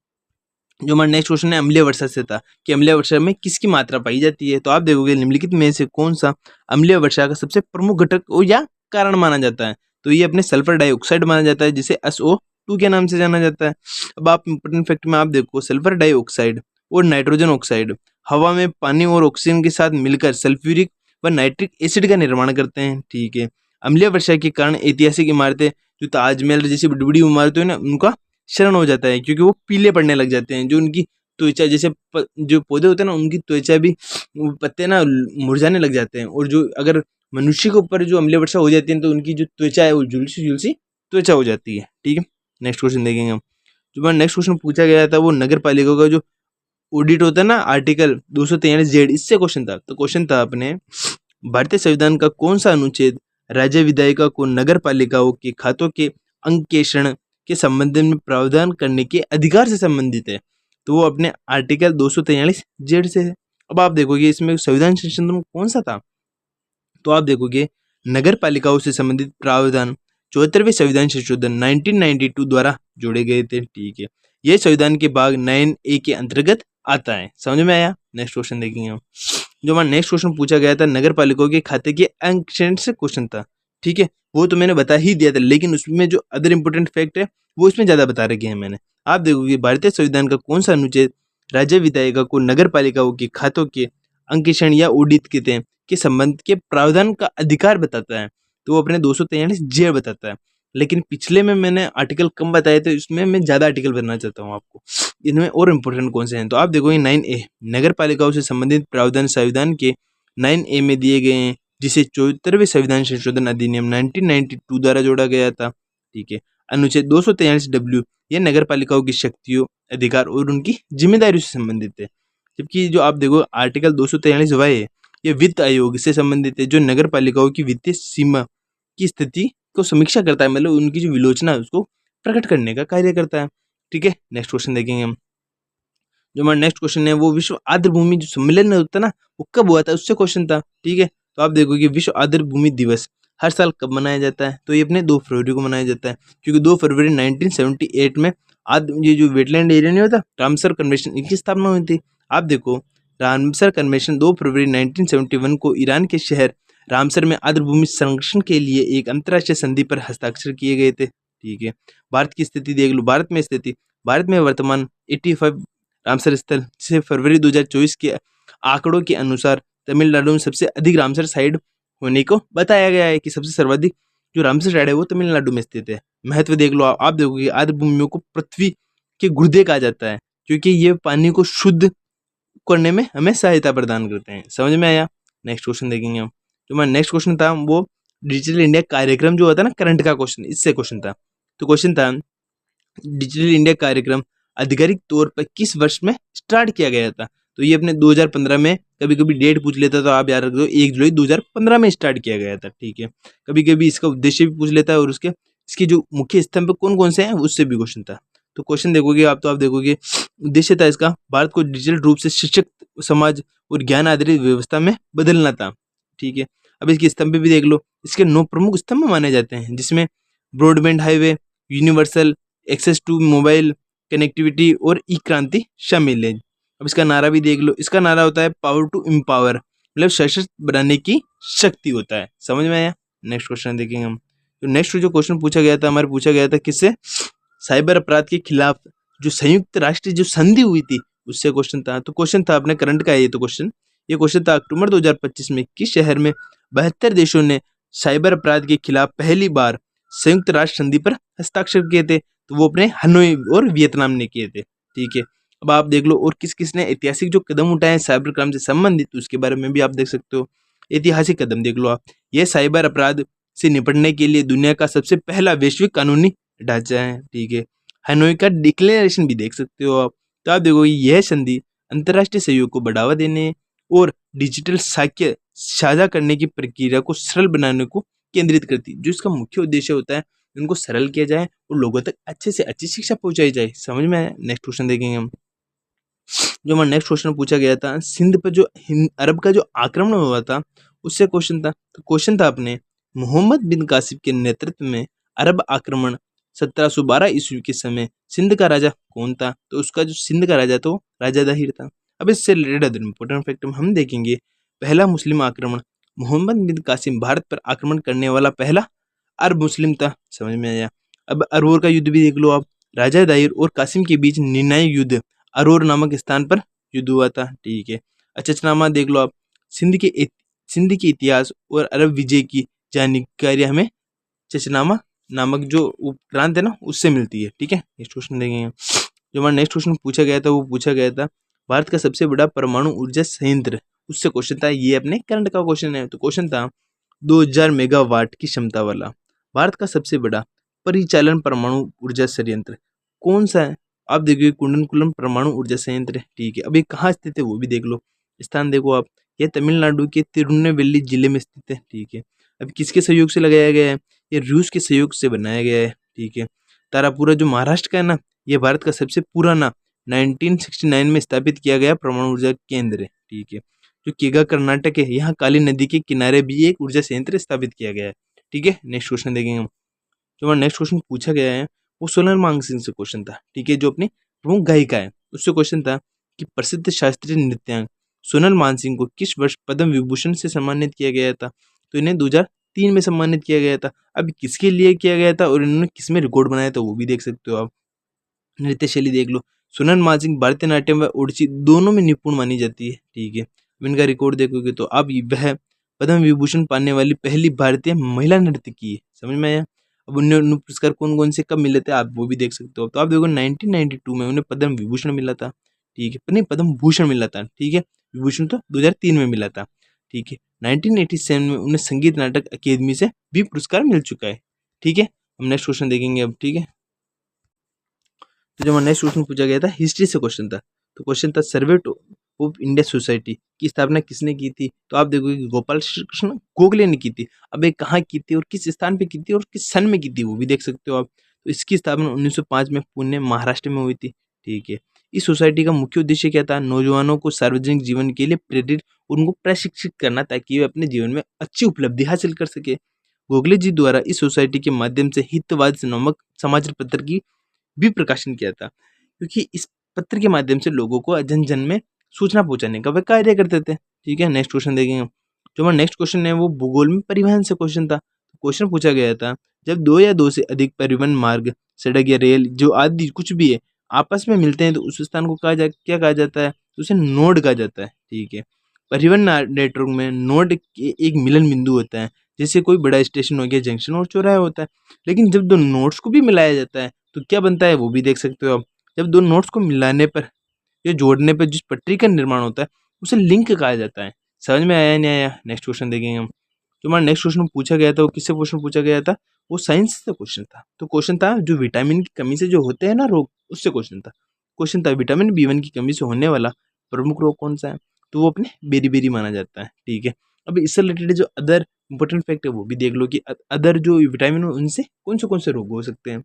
जो हमारा नेक्स्ट क्वेश्चन है अम्लीय वर्षा से था, कि अम्लीय वर्षा में किसकी मात्रा पाई जाती है? तो आप देखोगे निम्नलिखित में से कौन सा अम्लीय वर्षा का सबसे प्रमुख घटक या कारण माना जाता है? तो ये अपने सल्फर डाइऑक्साइड माना जाता है, जिसे SO2 के नाम से जाना जाता है। अब आप इंपोर्टेंट फैक्ट में आप देखो, सल्फर डाइऑक्साइड और नाइट्रोजन ऑक्साइड हवा में पानी और ऑक्सीजन के साथ मिलकर सल्फ्यूरिक व नाइट्रिक एसिड का निर्माण करते हैं। ठीक है, अम्लीय वर्षा के कारण ऐतिहासिक इमारतें, जो ताजमहल जैसी बड़ी बड़ी इमारतें हैं ना, उनका क्षरण हो जाता है, क्योंकि वो पीले पड़ने लग जाते हैं। जो उनकी त्वचा, जैसे जो पौधे होते हैं ना, उनकी त्वचा भी, वो पत्ते ना मुरझाने लग जाते हैं। और जो अगर मनुष्य के ऊपर जो अम्लीय वर्षा हो जाती है तो उनकी जो त्वचा है वो झुलसी झुलसी त्वचा हो जाती है। ठीक है, नेक्स्ट क्वेश्चन देखेंगे हम। जो मैं नेक्स्ट क्वेश्चन पूछा गया था वो नगर पालिका का जो ऑडिट होता है ना, आर्टिकल 243Z, इससे क्वेश्चन था। तो क्वेश्चन था अपने, भारतीय संविधान का कौन सा अनुच्छेद राज्य विधायिका को नगर पालिकाओं के खातों के अंकेक्षण के संबंध में प्रावधान करने के अधिकार से संबंधित है? तो वो अपने आर्टिकल 243Z से है। अब आप देखोगे इसमें संविधान संशोधन कौन सा था? तो आप देखोगे नगर पालिकाओं से संबंधित प्रावधान 74वें संविधान संशोधन 1992 द्वारा जोड़े गए थे। ठीक है, यह संविधान के भाग 9A के अंतर्गत आता है। समझ में आया? नेक्स्ट क्वेश्चन देखेंगे हम। जो हमारा नेक्स्ट क्वेश्चन पूछा गया था नगर पालिकाओं के खाते के अंकेक्षण से क्वेश्चन था। ठीक है, वो तो मैंने बता ही दिया था, लेकिन उसमें जो अदर इंपॉर्टेंट फैक्ट है वो इसमें ज्यादा बता रखे हैं मैंने। आप देखोगे भारतीय संविधान का कौन सा अनुच्छेद राज्य विधायिका को नगर पालिकाओं के खातों के अंकेक्षण या ऑडिट के संबंध के प्रावधान का अधिकार बताता है। तो वो अपने 243 बताता है। लेकिन पिछले में मैंने आर्टिकल कम बताए थे, इसमें मैं ज्यादा आर्टिकल बनाना चाहता हूँ आपको। इनमें और इम्पोर्टेंट कौन से हैं? तो आप देखोगे 9A नगर पालिकाओं से संबंधित प्रावधान संविधान के 9A में दिए गए हैं, जिसे 74वें संविधान संशोधन अधिनियम 1992 द्वारा जोड़ा गया था। ठीक है, अनुच्छेद 243W ये नगर पालिकाओं की शक्तियों, अधिकार और उनकी जिम्मेदारियों से संबंधित है। जबकि जो आप देखो आर्टिकल 243Y है, ये वित्त आयोग से संबंधित है, जो नगर पालिकाओं की वित्तीय सीमा की स्थिति को समीक्षा करता है, मतलब उनकी जो विलोचना है उसको प्रकट करने का कार्य करता है। ठीक है, नेक्स्ट क्वेश्चन देखेंगे हम। जो हमारा नेक्स्ट क्वेश्चन है वो विश्व आर्द्र भूमि जो सम्मेलन होता है ना, वो कब हुआ था, उससे क्वेश्चन था। ठीक है, तो आप देखोगे विश्व आर्द्र भूमि दिवस हर साल कब मनाया जाता है? तो ये अपने 2 फरवरी को मनाया जाता है, क्योंकि 2 फरवरी 1978 में ये जो वेटलैंड एरिया नहीं होता, रामसर कन्वेंशन, इनकी स्थापना हुई थी। आप देखो रामसर कन्वेंशन 2 फरवरी 1971 को ईरान के शहर रामसर में आर्द्र भूमि संरक्षण के लिए एक अंतर्राष्ट्रीय संधि पर हस्ताक्षर किए गए थे। ठीक है, भारत की स्थिति देख लो, भारत में स्थिति, भारत में वर्तमान 85 रामसर स्थल, से फरवरी 2024 के आंकड़ों के अनुसार तमिलनाडु में सबसे अधिक रामसर साइट होने को बताया गया है, कि सबसे सर्वाधिक जो रामसर साइट है वो तमिलनाडु में स्थित है। महत्व देख लो, आप देखोगे आर्द्र भूमियों को पृथ्वी के गुर्दे कहा जाता है, क्योंकि ये पानी को शुद्ध करने में हमें सहायता प्रदान करते हैं। समझ में आया? नेक्स्ट क्वेश्चन देखेंगे हम। जो हमारा नेक्स्ट क्वेश्चन था वो डिजिटल इंडिया कार्यक्रम जो होता है ना, करंट का क्वेश्चन, इससे क्वेश्चन था। तो क्वेश्चन था डिजिटल इंडिया कार्यक्रम आधिकारिक तौर पर किस वर्ष में स्टार्ट किया गया था? तो ये अपने 2015 में, कभी कभी डेट पूछ लेता तो आप याद रख दो 1 जुलाई 2015 में स्टार्ट किया गया था। ठीक है, कभी कभी इसका उद्देश्य भी पूछ लेता है, और उसके इसके जो मुख्य स्तंभ कौन कौन से हैं उससे भी क्वेश्चन था। तो क्वेश्चन देखोगे आप, तो आप देखोगे उद्देश्य था इसका भारत को डिजिटल रूप से सशक्त समाज और ज्ञान आधारित व्यवस्था में बदलना था। ठीक है, अब इसके स्तंभ भी देख लो, इसके 9 प्रमुख स्तंभ माने जाते हैं, जिसमें broadband highway, universal access to mobile connectivity और ई क्रांति शामिल है। अब इसका नारा भी देख लो, इसका नारा होता है पावर टू एम्पावर, मतलब सशक्त बनाने की शक्ति होता है। समझ में आया? नेक्स्ट क्वेश्चन देखेंगे हम। तो नेक्स्ट जो क्वेश्चन पूछा गया था हमारे, पूछा गया था किससे? साइबर अपराध के खिलाफ जो संयुक्त राष्ट्र जो संधि हुई थी उससे क्वेश्चन था। तो क्वेश्चन था अपने करंट का है ये तो क्वेश्चन। ये क्वेश्चन था अक्टूबर 2025 में किस शहर में 72 देशों ने साइबर अपराध के खिलाफ पहली बार संयुक्त राष्ट्र संधि पर हस्ताक्षर किए थे? तो वो अपने हनोई और वियतनाम ने किए थे। ठीक है, अब आप देख लो और किस किस ने ऐतिहासिक जो कदम उठाए हैं साइबर क्राइम से संबंधित, उसके बारे में भी आप देख सकते हो। ऐतिहासिक कदम देख लो आप, यह साइबर अपराध से निपटने के लिए दुनिया का सबसे पहला वैश्विक कानूनी ढांचा है। ठीक है, हनोई का डिक्लेरेशन भी देख सकते हो आप। तो आप देखोगे यह संधि अंतर्राष्ट्रीय सहयोग को बढ़ावा देने और डिजिटल साक्ष्य साझा करने की प्रक्रिया को सरल बनाने को केंद्रित करती है। जो इसका मुख्य उद्देश्य होता है उनको सरल किया जाए और लोगों तक अच्छे से अच्छी शिक्षा पहुंचाई जाए। समझ में आया? नेक्स्ट क्वेश्चन देखेंगे हम। जो हमारा नेक्स्ट क्वेश्चन पूछा गया था, सिंध पर जो अरब का जो आक्रमण हुआ था उससे क्वेश्चन था। तो क्वेश्चन था अपने, मोहम्मद बिन कासिम के नेतृत्व में अरब आक्रमण 1712 ईस्वी के समय सिंध का राजा कौन था? तो उसका जो सिंध का राजा तो राजा दाहिर था। अब इससे रिलेटेड इंपॉर्टेंट फैक्ट हम देखेंगे। पहला मुस्लिम आक्रमण, मोहम्मद बिन कासिम भारत पर आक्रमण करने वाला पहला अरब मुस्लिम था। समझ में आया? अब अरवोर का युद्ध भी देख लो आप, राजा दाहिर और कासिम के बीच निर्णायक युद्ध अरोर नामक स्थान पर युद्ध हुआ था। ठीक है, अचचनामा देख लो आप, सिंध के इतिहास और अरब विजय की जानकारी हमें चचनामा नामक जो उपक्रांत है ना उससे मिलती है। ठीक है, नेक्स्ट क्वेश्चन देखेंगे। जो हमारा नेक्स्ट क्वेश्चन पूछा गया था वो पूछा गया था भारत का सबसे बड़ा परमाणु ऊर्जा संयंत्र, उससे क्वेश्चन था। ये अपने करंट का क्वेश्चन है। तो क्वेश्चन था 2000 मेगावाट की क्षमता वाला भारत का सबसे बड़ा परिचालन परमाणु ऊर्जा संयंत्र कौन सा है? आप देखिए कुंडनकुलम परमाणु ऊर्जा संयंत्र है। ठीक है, अब ये कहाँ स्थित है वो भी देख लो। स्थान देखो आप, ये तमिलनाडु के तिरुनेलवेली जिले में स्थित है। ठीक है, अब किसके सहयोग से लगाया गया है? ये रूस के सहयोग से बनाया गया है। ठीक है, तारापुरा जो महाराष्ट्र का है ना, ये भारत का सबसे पुराना 1969 में स्थापित किया गया परमाणु ऊर्जा केंद्र है। ठीक है, जो केगा कर्नाटक है, यहाँ काली नदी के किनारे भी एक ऊर्जा संयंत्र स्थापित किया गया है। ठीक है, नेक्स्ट क्वेश्चन देखेंगे हम। जो हमारा नेक्स्ट क्वेश्चन पूछा गया है वो सोनल मांगसिंह से क्वेश्चन था। ठीक है, जो अपनी प्रमुख गायिका है उससे क्वेश्चन था कि प्रसिद्ध शास्त्रीय नृत्यांग सोनल मानसिंह को किस वर्ष पद्म विभूषण से सम्मानित किया गया था? तो इन्हें 2003 में सम्मानित किया गया था। अब किसके लिए किया गया था और इन्होंने किस में रिकॉर्ड बनाया था वो भी देख सकते हो आप। नृत्य शैली देख लो, सोनल मानसिंह भारतीय नाट्यम व ओडिसी दोनों में निपुण मानी जाती है। ठीक है, अब इनका रिकॉर्ड देखोगे तो अब वह पद्म विभूषण पाने वाली पहली भारतीय महिला नर्तकी है। समझ में आया? अब उन्हें पुरस्कार कौन कौन से कब मिले थे आप वो भी देख सकते हो। तो आप देखो 1992 में उन्हें पद्म विभूषण मिला था। ठीक है, नहीं पद्म भूषण मिला था। ठीक है, विभूषण तो 2003 में मिला था। ठीक है, 1987 में उन्हें संगीत नाटक अकेदमी से भी पुरस्कार मिल चुका है। ठीक है, हम नेक्स्ट क्वेश्चन देखेंगे अब। ठीक है, तो जो हमारा नेक्स्ट क्वेश्चन पूछा गया था हिस्ट्री से क्वेश्चन था। तो क्वेश्चन था सर्वे ऑफ इंडिया सोसाइटी की स्थापना किसने की थी? तो आप देखोगे कि गोपाल कृष्ण गोखले ने की थी। अब ये कहाँ की थी और किस स्थान पे की थी और किस सन में की थी वो भी देख सकते हो आप। तो इसकी स्थापना 1905 में पुणे महाराष्ट्र में हुई थी। ठीक है, इस सोसाइटी का मुख्य उद्देश्य क्या था? नौजवानों को सार्वजनिक जीवन के लिए प्रेरित और उनको प्रशिक्षित करना ताकि वे अपने जीवन में अच्छी उपलब्धि हासिल कर सके। गोखले जी द्वारा इस सोसाइटी के माध्यम से हितवाद नामक समाचार पत्र की भी प्रकाशन किया था, क्योंकि इस पत्र के माध्यम से लोगों को जन जन में सूचना पहुंचाने का वह कार्य करते थे। ठीक है, नेक्स्ट क्वेश्चन देखेंगे। जो हमारा नेक्स्ट क्वेश्चन है वो भूगोल में परिवहन से क्वेश्चन था। क्वेश्चन पूछा गया था जब दो या दो से अधिक परिवहन मार्ग, सड़क या रेल जो आदि कुछ भी है आपस में मिलते हैं तो उस स्थान को क्या कहा जाता है? तो उसे नोड कहा जाता है। ठीक है, परिवहन नेटवर्क में नोड के एक मिलन बिंदु होता है, जैसे कोई बड़ा स्टेशन हो गया, जंक्शन और चौराहा होता है। लेकिन जब दो नोड्स को भी मिलाया जाता है तो क्या बनता है वो भी देख सकते हो आप। जब दो नोट्स को मिलाने पर या जोड़ने पर जिस पटरी का निर्माण होता है उसे लिंक कहा जाता है। समझ में आया नहीं आया? नेक्स्ट क्वेश्चन देखेंगे हम। जो हमारा नेक्स्ट क्वेश्चन पूछा गया था वो किससे क्वेश्चन पूछा गया था? वो साइंस से क्वेश्चन था। तो क्वेश्चन था जो विटामिन की कमी से जो होते हैं ना रोग, उससे क्वेश्चन था। क्वेश्चन था विटामिन B1 की कमी से होने वाला प्रमुख रोग कौन सा है? तो वो अपने बेरी माना जाता है। ठीक है, अब इससे रिलेटेड जो अदर इंपॉर्टेंट फैक्ट है वो भी देख लो कि अदर जो विटामिन उनसे कौन से रोग हो सकते हैं।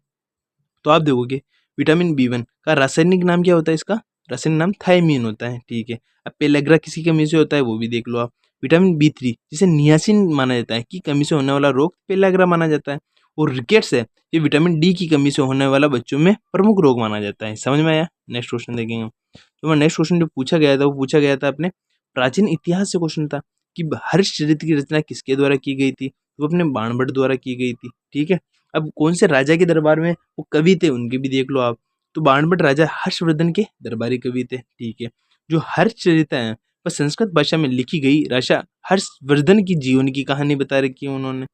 तो आप देखोगे विटामिन B1 का रासायनिक नाम क्या होता है? इसका रासायनिक नाम थायमीन होता है। ठीक है, अब पेलेग्रा किसी कमी से होता है वो भी देख लो आप। विटामिन B3 जिसे नियासिन माना जाता है की कमी से होने वाला रोग पेलेग्रा माना जाता है। और रिकेट्स है ये विटामिन D की कमी से होने वाला बच्चों में प्रमुख रोग माना जाता है। समझ में आया? नेक्स्ट क्वेश्चन देखेंगे हम। तो नेक्स्ट क्वेश्चन जो पूछा गया था वो पूछा गया था अपने प्राचीन इतिहास से क्वेश्चन था कि हर्षचरित की रचना किसके द्वारा की गई थी? वो अपने बाणभट्ट द्वारा की गई थी। ठीक है, अब कौन से राजा के दरबार में वो कवि थे उनके भी देख लो आप। तो बाणभट्ट राजा हर्षवर्धन के दरबारी कवि थे। ठीक है, जो हर्षचरिता है वह संस्कृत भाषा में लिखी गई राजा हर्षवर्धन की जीवन की कहानी बता रखी है उन्होंने।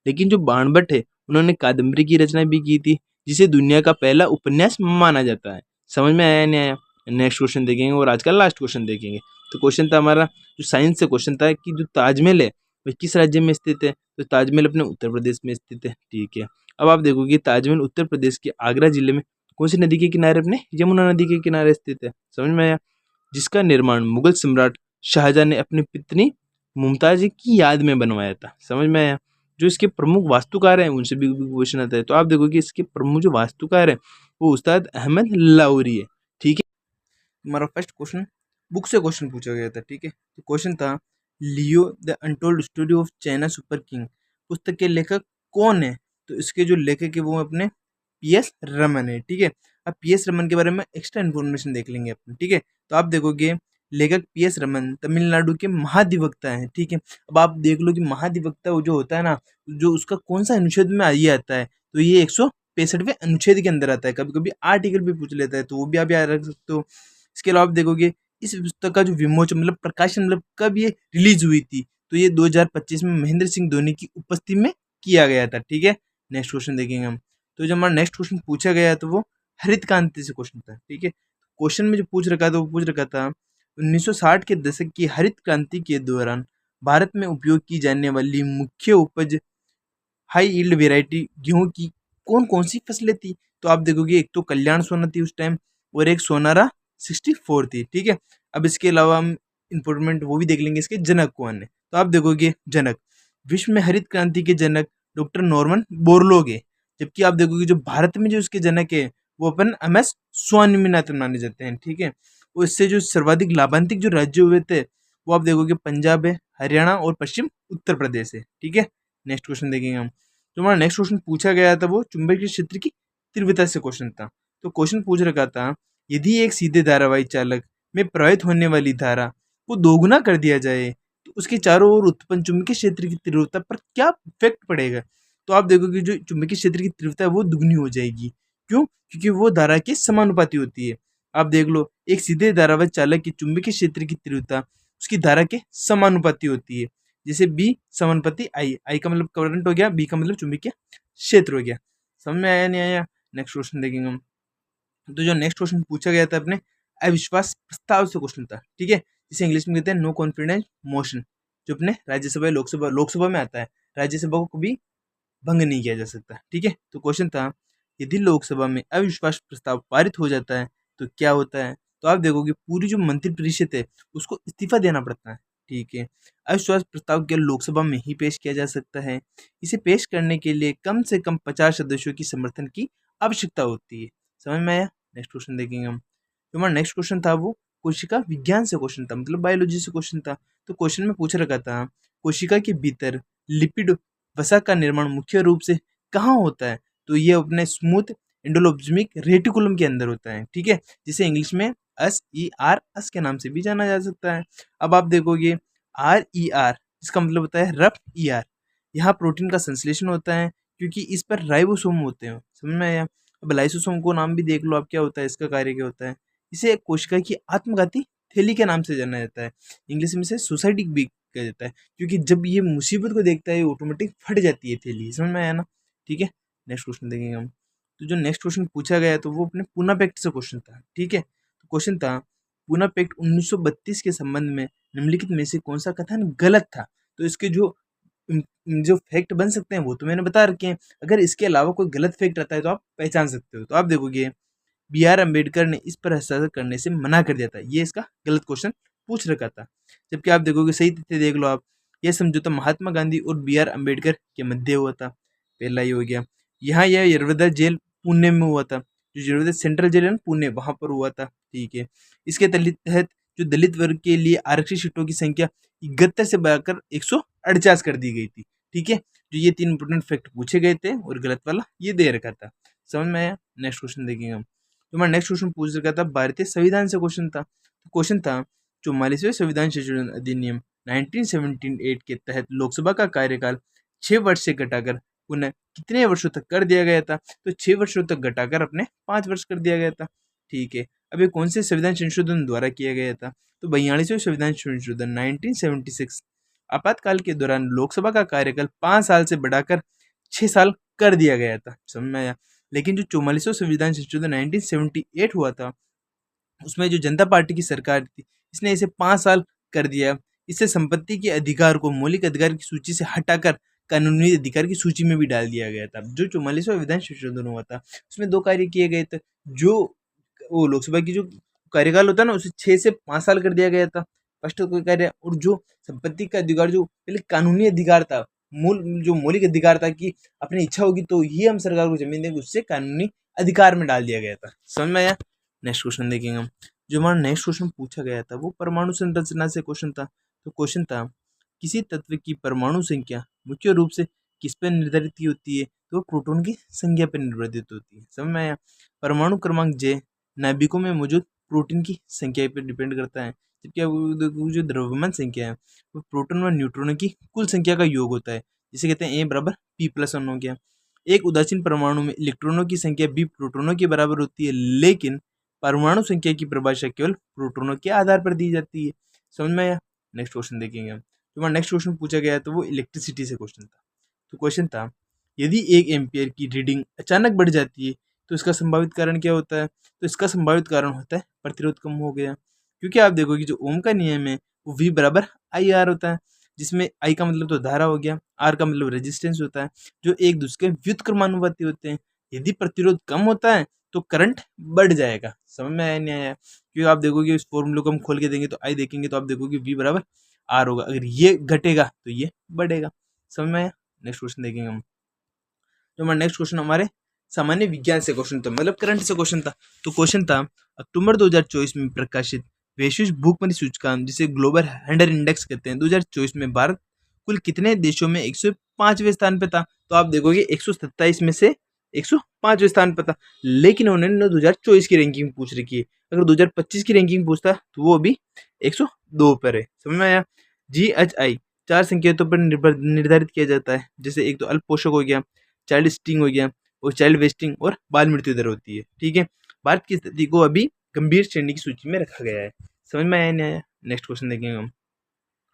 लेकिन जो बाणभट्ट है उन्होंने कादम्बरी की रचना भी की थी, जिसे दुनिया का पहला उपन्यास माना जाता है। समझ में आया नहीं आया? नेक्स्ट क्वेश्चन देखेंगे और आज का लास्ट क्वेश्चन देखेंगे। तो क्वेश्चन था हमारा, जो साइंस से क्वेश्चन था कि जो ताजमहल है वह किस राज्य में स्थित है? तो ताजमहल अपने उत्तर प्रदेश में स्थित है। ठीक है, अब आप देखोगे ताजमहल उत्तर प्रदेश के आगरा जिले में कौन सी नदी के किनारे, अपने यमुना नदी के किनारे स्थित है। समझ में आया? जिसका निर्माण मुगल सम्राट शाहजहां ने अपनी पत्नी मुमताज की याद में बनवाया था। समझ में आया? जो इसके प्रमुख वास्तुकार हैं उनसे भी क्वेश्चन आता है। तो आप देखो कि इसके प्रमुख जो वास्तुकार है वो उस्ताद अहमद लाहौरी है। ठीक है, हमारा फर्स्ट क्वेश्चन बुक से क्वेश्चन पूछा गया था। ठीक है, तो क्वेश्चन था Leo the untold story of China super king पुस्तक के लेखक कौन है? तो इसके जो लेखक है वो अपने पीएस रमन है। ठीक है, अब पीएस रमन के बारे में एक्स्ट्रा इन्फॉर्मेशन देख लेंगे अपन। ठीक है, तो आप देखोगे लेखक पीएस रमन तमिलनाडु के महाधिवक्ता हैं। ठीक है, अब आप देख लो कि महाधिवक्ता वो जो होता है ना, जो उसका कौन सा अनुच्छेद में ये आता है, तो ये 165वें अनुच्छेद के अंदर आता है। कभी कभी आर्टिकल भी पूछ लेता है, तो वो भी आप याद रख सकते हो। इसके अलावा आप देखोगे इस पुस्तक का जो विमोचन मतलब प्रकाशन मतलब कब ये रिलीज हुई थी, तो ये 2025 में महेंद्र सिंह धोनी की उपस्थिति में किया गया था। ठीक है, नेक्स्ट क्वेश्चन देखेंगे हम। तो जो हमारा नेक्स्ट क्वेश्चन पूछा गया तो वो हरित क्रांति से क्वेश्चन था। ठीक है, क्वेश्चन में जो पूछ रखा था वो पूछ रखा था 1960 के दशक की हरित क्रांति के दौरान भारत में उपयोग की जाने वाली मुख्य उपज हाई यील्ड वेराइटी गेहूं की कौन कौन सी फसलें थी? तो आप देखोगे एक तो कल्याण सोना थी उस टाइम, और एक सोनारा 64 थी। ठीक है, अब इसके अलावा हम इम्पोर्टेंट वो भी देख लेंगे इसके जनक कौन है। तो आप देखोगे जनक विश्व में हरित क्रांति के जनक डॉक्टर नॉर्मन बोरलॉग है। जबकि आप देखोगे जो भारत में जो इसके जनक है वो अपन MS स्वामीनाथन माने जाते हैं। ठीक है, और इससे जो सर्वाधिक लाभांतिक जो राज्य हुए थे वो आप देखोगे पंजाब है, हरियाणा और पश्चिम उत्तर प्रदेश है। ठीक है, नेक्स्ट क्वेश्चन देखेंगे हम। जो हमारा नेक्स्ट क्वेश्चन पूछा गया था वो चुंबकीय क्षेत्र की तीव्रता से क्वेश्चन था। तो क्वेश्चन पूछ रखा था यदि एक सीधे धारावाही चालक में प्रवाहित होने वाली धारा को दोगुना कर दिया जाए तो उसके चारों ओर उत्पन्न चुंबकीय क्षेत्र की तीव्रता पर क्या इफेक्ट पड़ेगा? तो आप देखोगे जो चुंबकीय क्षेत्र की तीव्रता है वो दुगनी हो जाएगी। क्यों? क्योंकि वो धारा के समानुपाती होती है। आप देख लो एक सीधे धारावाही चालक की चुंबकीय क्षेत्र की तीव्रता उसकी धारा के समानुपाती होती है। जैसे बी समानुपाती आई का मतलब करंट हो गया, बी का मतलब चुंबकीय क्षेत्र हो गया। समझ में आया नहीं आया? नेक्स्ट क्वेश्चन देखेंगे हम। तो जो नेक्स्ट क्वेश्चन पूछा गया था अपने अविश्वास प्रस्ताव से क्वेश्चन था। ठीक है, जिसे इंग्लिश में कहते हैं नो कॉन्फिडेंस मोशन, जो अपने राज्यसभा लोकसभा में आता है। राज्यसभा को कभी भंग नहीं किया जा सकता। ठीक है, तो क्वेश्चन था यदि लोकसभा में अविश्वास प्रस्ताव पारित हो जाता है तो क्या होता है? तो आप देखोगे पूरी जो मंत्रिपरिषद है उसको इस्तीफा देना पड़ता है। ठीक है, अविश्वास प्रस्ताव केवल लोकसभा में ही पेश किया जा सकता है। इसे पेश करने के लिए कम से कम 50 सदस्यों की समर्थन की आवश्यकता होती है। समझ में आया? नेक्स्ट क्वेश्चन देखेंगे हम। जो हमारा नेक्स्ट क्वेश्चन था वो कोशिका विज्ञान से क्वेश्चन था, मतलब बायोलॉजी से क्वेश्चन था। तो क्वेश्चन में पूछ रखा था कोशिका के भीतर लिपिड वसा का निर्माण मुख्य रूप से कहाँ होता है? तो ये अपने स्मूथ एंडोप्लाज्मिक रेटिकुलम के अंदर होता है। ठीक है, जिसे इंग्लिश में SER के नाम से भी जाना जा सकता है। अब आप देखोगे RER इसका मतलब होता है रफ ER। यहाँ प्रोटीन का संश्लेषण होता है क्योंकि इस पर राइबोसोम होते हैं। समझ में आया? अब लाइसोसोम को नाम भी देख लो आप क्या होता है, इसका कार्य क्या होता है। इसे कोशिका की आत्मघाती थैली के नाम से जाना जाता है। इंग्लिश में इसे सोसाइटिक भी कहा जाता है क्योंकि जब ये मुसीबत को देखता है ऑटोमेटिक फट जाती है थैली। समझ में आया ना? ठीक है, नेक्स्ट क्वेश्चन देखेंगे हम। तो जो नेक्स्ट क्वेश्चन पूछा गया तो वो अपने पूना पैक्ट से क्वेश्चन था। ठीक है, तो क्वेश्चन था पूना पैक्ट 1932 के संबंध में निम्नलिखित में से कौन सा कथन गलत था? तो इसके जो फैक्ट बन सकते हैं वो तो मैंने बता रखे हैं। अगर इसके अलावा कोई गलत फैक्ट आता है तो आप पहचान सकते हो। तो आप देखोगे BR अम्बेडकर ने इस पर हस्ताक्षर करने से मना कर दिया था। ये इसका गलत क्वेश्चन पूछ रखा था। जबकि आप देखोगे सही तथ्य देख लो आप, यह समझौता महात्मा गांधी और BR अम्बेडकर के मध्य हुआ था। पहला ये हो गया। यहाँ यह यरवदा जेल पुणे में हुआ था, जो यरवदा सेंट्रल जेल है ना पुणे, वहां पर हुआ था। ठीक है, इसके तहत जो दलित वर्ग के लिए आरक्षित सीटों की संख्या 71 से बढ़ाकर 148 कर दी गई थी। ठीक है, जो ये 3 इंपोर्टेंट फैक्ट पूछे गए थे और गलत वाला ये दे रखा था। समझ में आया? नेक्स्ट क्वेश्चन देखेंगे हम। तो मैं नेक्स्ट क्वेश्चन पूछ रखा था भारतीय संविधान से क्वेश्चन था। तो क्वेश्चन था 44वें संविधान संशोधन अधिनियम 1978 के तहत लोकसभा का कार्यकाल 6 वर्ष से घटाकर उन्हें कितने वर्षों तक कर दिया गया था, तो 6 वर्षों तक घटाकर अपने 5 वर्ष कर दिया गया था। ठीक है, अब ये कौन से संविधान संशोधन द्वारा किया गया था, तो 42वें संविधान संशोधन 1976। आपातकाल के दौरान लोकसभा का कार्यकाल 5 साल से बढ़ाकर 6 साल कर दिया गया था, समझ में आया। लेकिन जो 44वां संविधान संशोधन 1978 हुआ था, उसमें जो जनता पार्टी की सरकार थी, इसने इसे 5 साल कर दिया। इससे संपत्ति के अधिकार को मौलिक अधिकार की सूची से हटाकर कानूनी अधिकार की सूची में भी डाल दिया गया था। जो 44वां विधान संशोधन हुआ था, उसमें 2 कार्य किए गए थे। जो वो लोकसभा की जो कार्यकाल होता है ना, उसे 6 से 5 साल कर दिया गया था, फर्स्ट कोई कार्य। और जो संपत्ति का अधिकार, जो पहले कानूनी अधिकार था, जो मौलिक अधिकार था कि अपनी इच्छा होगी तो ही हम सरकार को जमीन देंगे, उससे कानूनी अधिकार में डाल दिया गया था, समझ में आया। नेक्स्ट क्वेश्चन देखेंगे हम। जो हमारा नेक्स्ट क्वेश्चन पूछा गया था वो परमाणु संरचना से क्वेश्चन था। तो क्वेश्चन था, किसी तत्व की परमाणु संख्या मुख्य रूप से किस पर निर्धारित होती है, तो प्रोटॉन की संख्या पर निर्धारित होती है, समझ में आया। परमाणु क्रमांक J नाभिकों में मौजूद प्रोटीन की संख्या पर डिपेंड करता है, जबकि वो जो द्रव्यमान संख्या है वो प्रोटॉन और न्यूट्रॉनों की कुल संख्या का योग होता है, जिसे कहते हैं A बराबर P+1 हो गया। एक उदासीन परमाणु में इलेक्ट्रॉनों की संख्या B प्रोटॉनों के बराबर होती है, लेकिन परमाणु संख्या की परिभाषा केवल प्रोटॉनों के आधार पर दी जाती है, समझ में आया। नेक्स्ट क्वेश्चन देखेंगे हम। जो नेक्स्ट क्वेश्चन पूछा गया तो वो इलेक्ट्रिसिटी से क्वेश्चन था। तो क्वेश्चन था, यदि 1 एम्पियर की रीडिंग अचानक बढ़ जाती है तो इसका संभावित कारण क्या होता है, तो इसका संभावित कारण होता है प्रतिरोध कम हो गया। क्योंकि आप देखो कि जो ओम का नियम है वो V बराबर IR होता है, जिसमें I का मतलब तो धारा हो गया, R का मतलब रेजिस्टेंस होता है, जो एक दूसरे के व्युत्क्रमानुपाती होते हैं। यदि प्रतिरोध कम होता है तो करंट बढ़ जाएगा, समझ में आया नहीं आया। क्योंकि आप देखोगे इस फॉर्मूले को हम खोल के देंगे तो I देखेंगे तो आप देखोगे V बराबर R होगा, अगर ये घटेगा तो ये बढ़ेगा, समझ में आया। नेक्स्ट क्वेश्चन देखेंगे हम। जो हमारा नेक्स्ट क्वेश्चन हमारे सामान्य विज्ञान से क्वेश्चन था, मतलब करंट से क्वेश्चन था। तो क्वेश्चन था, अक्टूबर 2024 में प्रकाशित वैश्विक भूखमरी सूचकांक, जिसे ग्लोबल हंड्रेड इंडेक्स कहते हैं, 2024 में भारत कुल कितने देशों में 105वें स्थान पे था। तो आप देखोगे 127 में से 105वें स्थान पे था, लेकिन उन्होंने 2024 की रैंकिंग पूछ रखी है। अगर 2025 की रैंकिंग पूछता तो वो अभी 102 पर है, समझ में आया। GHI 4 संकेतों पर निर्धारित किया जाता है, जैसे एक तो अल्प पोषक हो गया, चाइल्ड स्टिंग हो गया, और चाइल्ड वेस्टिंग और बाल मृत्यु दर होती है, ठीक है। भारत की स्थिति को अभी गंभीर श्रेणी की सूची में रखा गया है, समझ में आया नहीं आया। नेक्स्ट क्वेश्चन देखेंगे हम।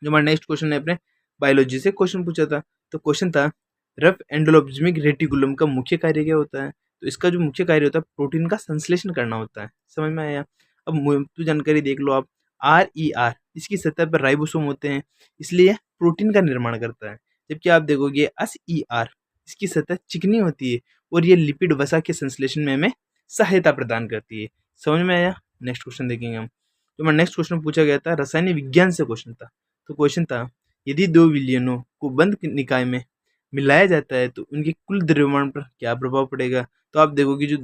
जो हमारा नेक्स्ट क्वेश्चन है अपने बायोलॉजी से क्वेश्चन पूछा था। तो क्वेश्चन था, रफ एंडोप्लाज्मिक रेटिकुलम का मुख्य कार्य क्या होता है। तो इसका जो मुख्य कार्य होता है प्रोटीन का संश्लेषण करना होता है, समझ में आया। अब तो जानकारी देख लो आप। RER इसकी सतह पर राइबोसोम होते हैं, इसलिए यह प्रोटीन का निर्माण करता है। जबकि आप देखोगे SER इसकी सतह चिकनी होती है और ये लिपिड वसा के संश्लेषण में हमें सहायता प्रदान करती है, समझ में आया। नेक्स्ट क्वेश्चन देखेंगे हम। तो मैं नेक्स्ट क्वेश्चन पूछा गया था रसायन विज्ञान से क्वेश्चन था। तो क्वेश्चन था, यदि 2 विलयनों को बंद निकाय में मिलाया जाता है तो उनके कुल द्रव्यमान पर क्या प्रभाव पड़ेगा। तो आप देखोगे जो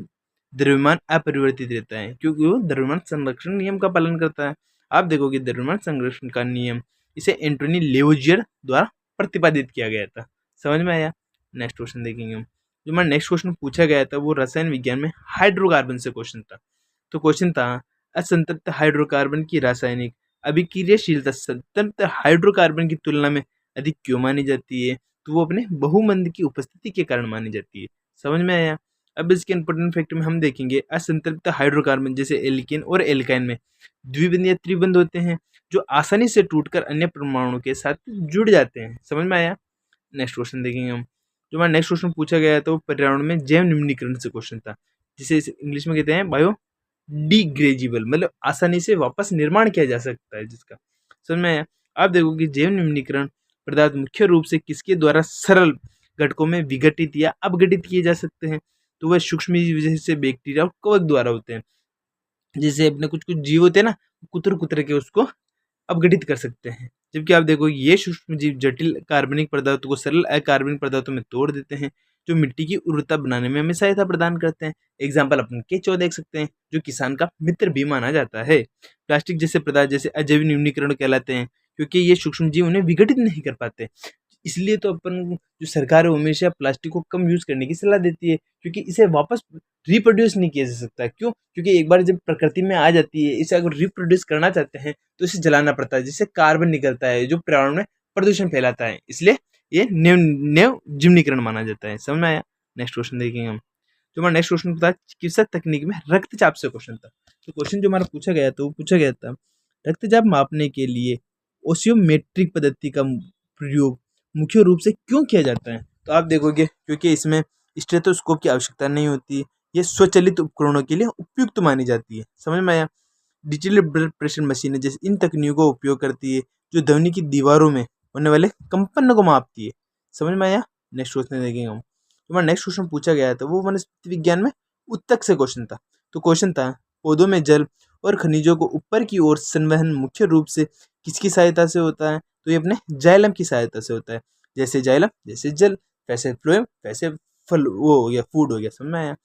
द्रव्यमान अपरिवर्तित रहता है, क्योंकि वो द्रव्यमान संरक्षण नियम का पालन करता है। आप देखोगे द्रव्यमान संरक्षण का नियम, इसे एंटोनी लेवोजियर द्वारा प्रतिपादित किया गया था, समझ में आया। नेक्स्ट क्वेश्चन देखेंगे हम। जो हमारा नेक्स्ट क्वेश्चन पूछा गया था वो रसायन विज्ञान में हाइड्रोकार्बन से क्वेश्चन था। तो क्वेश्चन था, असंतृप्त हाइड्रोकार्बन की रासायनिक अभिक्रियाशीलता संतृप्त हाइड्रोकार्बन की तुलना में अधिक क्यों मानी जाती है। तो वो अपने बहुमंद की उपस्थिति के कारण मानी जाती है, समझ में आया। अब इसके इंपॉर्टेंट फैक्टर में हम देखेंगे, असंतृप्त हाइड्रोकार्बन जैसे एल्केन और एल्काइन में द्विबंध या त्रिबंध होते हैं, जो आसानी से टूटकर अन्य परमाणु के साथ जुड़ जाते हैं, समझ में आया। नेक्स्ट क्वेश्चन देखेंगे हम। जो हमारा नेक्स्ट क्वेश्चन पूछा गया है तो पर्यावरण में जैव निम्नीकरण से क्वेश्चन था, जिसे इंग्लिश में कहते हैं बायो डिग्रेडेबल, मतलब आसानी से वापस निर्माण किया जा सकता है जिसका, समझ में आया। आप देखोगे जैव निम्नीकरण पदार्थ मुख्य रूप से किसके द्वारा सरल घटकों में विघटित या अपघटित किए जा सकते हैं। तो वह सूक्ष्म जीव जैसे बैक्टीरिया और कवक द्वारा होते हैं। जैसे अपने कुछ कुछ जीव होते हैं ना, कुतर कुतर के उसको अपघटित कर सकते हैं। जबकि आप देखो ये सूक्ष्म जीव जटिल कार्बनिक पदार्थों को सरल अकार्बनिक पदार्थों में तोड़ देते हैं, जो मिट्टी की उर्वरता बनाने में हमें सहायता प्रदान करते हैं। एग्जाम्पल अपन केचुआ देख सकते हैं, जो किसान का मित्र भी माना जाता है। प्लास्टिक जैसे पदार्थ जैसे अजैविक न्यूनीकरण कहलाते हैं, क्योंकि ये सूक्ष्म जीव उन्हें विघटित नहीं कर पाते। इसलिए तो अपन जो सरकार है वो हमेशा प्लास्टिक को कम यूज करने की सलाह देती है, क्योंकि इसे वापस रिप्रोड्यूस नहीं किया जा सकता। क्यों? क्योंकि एक बार जब प्रकृति में आ जाती है, इसे अगर रिप्रोड्यूस करना चाहते हैं तो इसे जलाना पड़ता है, जिससे कार्बन निकलता है जो पर्यावरण में प्रदूषण फैलाता है। इसलिए ये नेव जीवनीकरण माना जाता है। समझ में आया? नेक्स्ट क्वेश्चन देखेंगे हम। जो हमारा नेक्स्ट क्वेश्चन था चिकित्सा तकनीक में रक्तचाप से क्वेश्चन था। तो क्वेश्चन जो हमारा पूछा गया था वो पूछा गया था रक्तचाप मापने के लिए ओसियोमेट्रिक पद्धति का प्रयोग मुख्य रूप से क्यों किया जाता है? तो आप देखोगे क्योंकि इसमें स्टेथोस्कोप की आवश्यकता नहीं होती, ये स्वचालित उपकरणों के लिए उपयुक्त मानी जाती है। समझ में आया? डिजिटल ब्लड प्रेशर मशीनें जैसे इन तकनीकों का उपयोग करती है जो ध्वनि की दीवारों में होने वाले कंपन को मापती है। समझ में आया? नेक्स्ट क्वेश्चन देखेंगे हम। तुम्हारा नेक्स्ट क्वेश्चन पूछा गया था वो वनस्पति विज्ञान में उत्तक से क्वेश्चन था। तो क्वेश्चन था पौधों में जल और खनिजों को ऊपर की ओर संवहन मुख्य रूप से किसकी सहायता से होता है? तो ये अपने जाइलम की सहायता से होता है। जैसे जाइलम जैसे जल, वैसे फ्लोएम वैसे फल वो हो गया फूड हो गया। समझ में आया?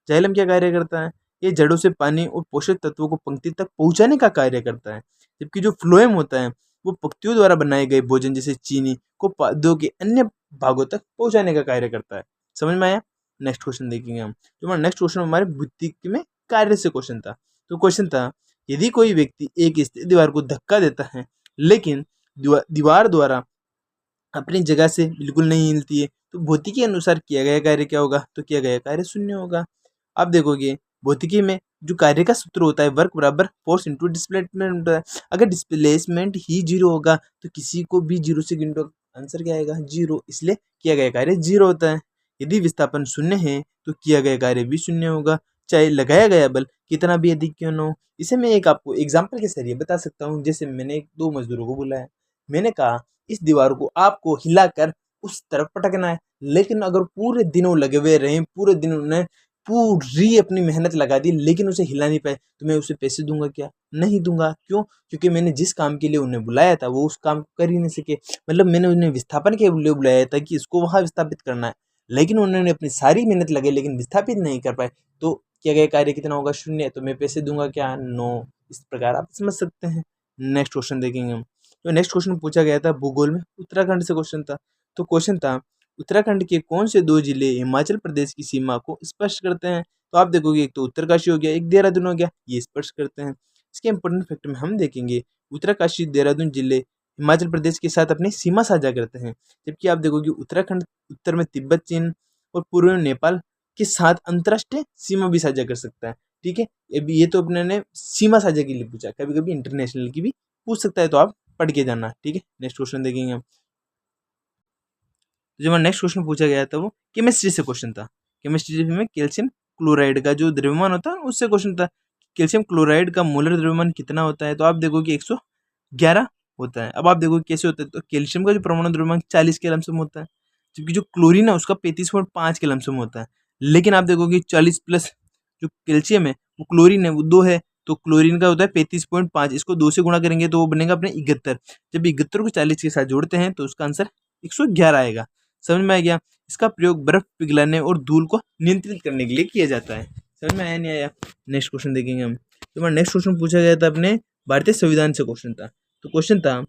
जाइलम क्या कार्य करता है? ये जड़ों से पानी और पोषक तत्वों को पंक्ति तक पहुंचाने का कार्य करता है, जबकि जो फ्लोएम होता है वो पत्तियों द्वारा बनाए गए भोजन जैसे चीनी को पौधों के अन्य भागों तक पहुंचाने का कार्य करता है। समझ में आया? नेक्स्ट क्वेश्चन देखेंगे हम। जो हमारा नेक्स्ट क्वेश्चन हमारे बुद्धि में कार्य से क्वेश्चन था। तो क्वेश्चन था यदि कोई व्यक्ति एक स्थिर दीवार को धक्का देता है लेकिन दीवार द्वारा अपनी जगह से बिल्कुल नहीं हिलती है तो भौतिकी के अनुसार किया गया कार्य क्या होगा? तो किया गया कार्य शून्य होगा। आप देखोगे भौतिकी में जो कार्य का सूत्र होता है वर्क बराबर फोर्स इंटू डिस्प्लेसमेंट होता है। अगर डिस्प्लेसमेंट ही जीरो होगा तो किसी को भी जीरो से गिनो, आंसर क्या आएगा? जीरो। इसलिए किया गया कार्य जीरो होता है। यदि विस्थापन शून्य है तो किया गया कार्य भी शून्य होगा, चाहे लगाया गया बल कितना भी अधिक क्यों न हो। इसे मैं एक आपको एग्जाम्पल के जरिए बता सकता हूँ। जैसे मैंने दो मजदूरों को बुलाया, मैंने कहा इस दीवार को आपको हिलाकर उस तरफ पटकना है, लेकिन अगर पूरे दिन वो लगे हुए रहे, पूरे दिन उन्होंने पूरी अपनी मेहनत लगा दी लेकिन उसे हिला नहीं पाए, तो मैं उसे पैसे दूंगा क्या? नहीं दूंगा। क्यों? क्योंकि मैंने जिस काम के लिए उन्हें बुलाया था वो उस काम को कर ही नहीं सके। मतलब मैंने उन्हें विस्थापन के लिए बुलाया था कि इसको वहां विस्थापित करना है, लेकिन उन्होंने अपनी सारी मेहनत लगाई लेकिन विस्थापित नहीं कर पाए, तो किया गया कार्य कितना होगा? शून्य। तो मैं पैसे दूंगा क्या? नो। इस प्रकार आप समझ सकते हैं। नेक्स्ट क्वेश्चन देखेंगे हम। तो नेक्स्ट क्वेश्चन पूछा गया था भूगोल में उत्तराखंड से क्वेश्चन था। तो क्वेश्चन था उत्तराखंड के कौन से दो जिले हिमाचल प्रदेश की सीमा को स्पर्श करते हैं? तो आप देखोगे एक तो उत्तरकाशी हो गया, एक देहरादून हो गया, ये स्पर्श करते हैं। इसके इंपॉर्टेंट फैक्ट में हम देखेंगे उत्तरकाशी देहरादून जिले हिमाचल प्रदेश के साथ अपनी सीमा साझा करते हैं, जबकि आप देखोगे उत्तराखंड उत्तर में तिब्बत चीन और पूर्व में नेपाल के साथ अंतर्राष्ट्रीय सीमा भी साझा कर सकता है। ठीक है, ये तो अपने ने सीमा साझा के लिए पूछा, कभी कभी इंटरनेशनल की भी पूछ सकता है, तो आप पढ़ के जाना। ठीक है, नेक्स्ट क्वेश्चन देखेंगे हम। जो हमारा नेक्स्ट क्वेश्चन पूछा गया था वो केमिस्ट्री से क्वेश्चन था। केमिस्ट्री में कैल्शियम क्लोराइड का जो द्रव्यमान होता है उससे क्वेश्चन था। कैल्शियम क्लोराइड का मोलर द्रव्यमान कितना होता है? तो आप देखोगे 111 होता है। अब आप देखोगे कैसे होता है, तो कैल्शियम का जो परमाणु द्रव्यमान 40 के लमसम होता है, जबकि जो क्लोरीन है उसका 35.5 के लमसम होता है। लेकिन आप देखोगे 40 प्लस जो कैल्शियम है वो क्लोरीन है वो 2 है, तो क्लोरीन का होता है 35.5, इसको 2 से गुणा करेंगे तो वो बनेगा अपने 71। जब 71 को 40 के साथ जोड़ते हैं तो उसका आंसर 111 आएगा। समझ में आ गया? इसका प्रयोग बर्फ पिघलाने और धूल को नियंत्रित करने के लिए किया जाता है। समझ में आया नहीं आया? नेक्स्ट क्वेश्चन देखेंगे हम। तो हमारा नेक्स्ट क्वेश्चन पूछा गया था अपने भारतीय संविधान से क्वेश्चन था। तो क्वेश्चन था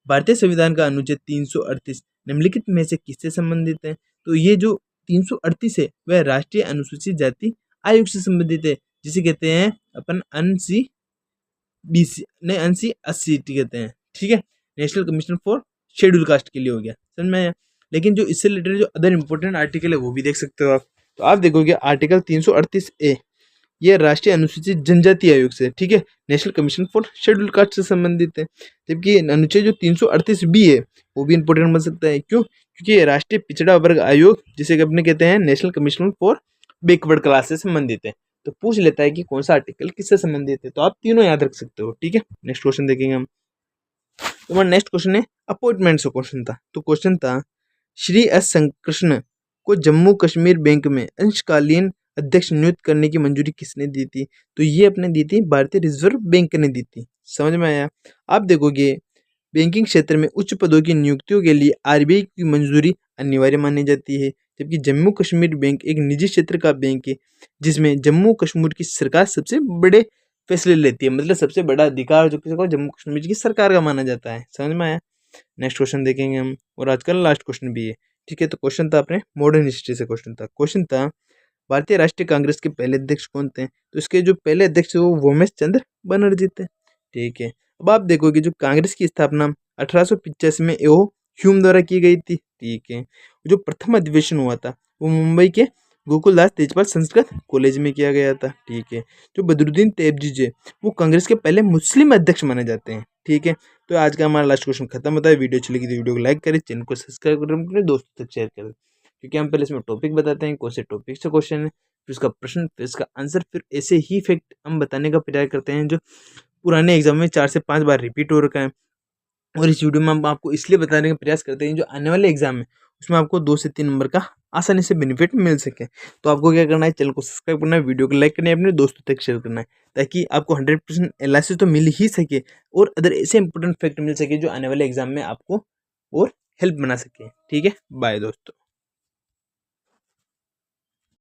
भारतीय संविधान का अनुच्छेद 338 निम्नलिखित में से किससे संबंधित है? तो ये जो 338 है वह राष्ट्रीय अनुसूचित जाति आयोग से संबंधित है, जिसे कहते हैं अपन अनसी बीसी नहीं अनसी 80 कहते हैं। ठीक है, national commission for schedule caste के लिए हो गया। समझ में आया? लेकिन जो इससे रिलेटेड जो अदर इंपॉर्टेंट आर्टिकल है वो भी देख सकते हो आप। तो आप देखोगे आर्टिकल 338A ये राष्ट्रीय अनुसूचित जनजाति आयोग से, ठीक है, national commission for schedule caste से संबंधित है। जबकि अनुच्छेद जो 338B है वो भी इंपॉर्टेंट बन सकता है। क्यों? क्योंकि ये राष्ट्रीय पिछड़ा वर्ग आयोग जिसे अपने कहते हैं national commission for backward class से संबंधित है। तो पूछ लेता है कि कौन सा आर्टिकल किससे संबंधित है, तो आप तीनों याद रख सकते हो। ठीक है, नेक्स्ट क्वेश्चन देखेंगे हम। तो हमारा नेक्स्ट क्वेश्चन है अपॉइंटमेंट से क्वेश्चन था। तो क्वेश्चन था श्री एस शंकृष्ण को जम्मू कश्मीर बैंक में अंशकालीन अध्यक्ष नियुक्त करने की मंजूरी किसने दी थी? तो ये अपने दी थी भारतीय रिजर्व बैंक ने दी थी। समझ में आया? आप देखोगे बैंकिंग क्षेत्र में उच्च पदों की नियुक्तियों के लिए आरबीआई की मंजूरी अनिवार्य मानी जाती है, जबकि जम्मू कश्मीर बैंक एक निजी क्षेत्र का बैंक है जिसमें जम्मू कश्मीर की सरकार सबसे बड़े फैसले लेती है। मतलब सबसे बड़ा अधिकार जो किसी को जम्मू कश्मीर की सरकार का माना जाता है। समझ में आया? नेक्स्ट क्वेश्चन देखेंगे हम, और आज का लास्ट क्वेश्चन भी है। ठीक है, तो क्वेश्चन था अपने मॉडर्न हिस्ट्री से क्वेश्चन था। क्वेश्चन था भारतीय राष्ट्रीय कांग्रेस के पहले अध्यक्ष कौन थे? तो इसके जो पहले अध्यक्ष वो वोमेश चंद्र बनर्जी थे। ठीक है, अब आप देखोगे जो कांग्रेस की स्थापना 1885 में एओ ह्यूम द्वारा की गई थी। ठीक है, जो प्रथम अधिवेशन हुआ था वो मुंबई के गोकुलदास तेजपाल संस्कृत कॉलेज में किया गया था। ठीक है, जो बदरुद्दीन तैयबजी वो कांग्रेस के पहले मुस्लिम अध्यक्ष माने जाते हैं। ठीक है, तो आज का हमारा लास्ट क्वेश्चन खत्म होता है। वीडियो अच्छी लगी तो वीडियो को लाइक करें, चैनल को सब्सक्राइब करें, अपने दोस्तों तक शेयर करें, क्योंकि हम पहले इसमें टॉपिक बताते हैं कौन से टॉपिक से क्वेश्चन है, फिर उसका प्रश्न, फिर इसका आंसर, फिर ऐसे ही फैक्ट हम बताने का प्रयास करते हैं जो पुराने एग्जाम में 4 से 5 बार रिपीट हो रखा है। और इस वीडियो में हम आपको इसलिए बताने का प्रयास करते हैं जो आने वाले एग्जाम है उसमें आपको 2 से 3 नंबर का आसानी से बेनिफिट मिल सके। तो आपको क्या करना है, चैनल को सब्सक्राइब करना है, वीडियो को लाइक करना है, अपने दोस्तों तक शेयर करना है, ताकि आपको 100% एनालिसिस तो मिल ही सके और अदर ऐसे इंपॉर्टेंट फैक्ट मिल सके जो आने वाले एग्जाम में आपको और हेल्प बना सके। ठीक है, बाय दोस्तों।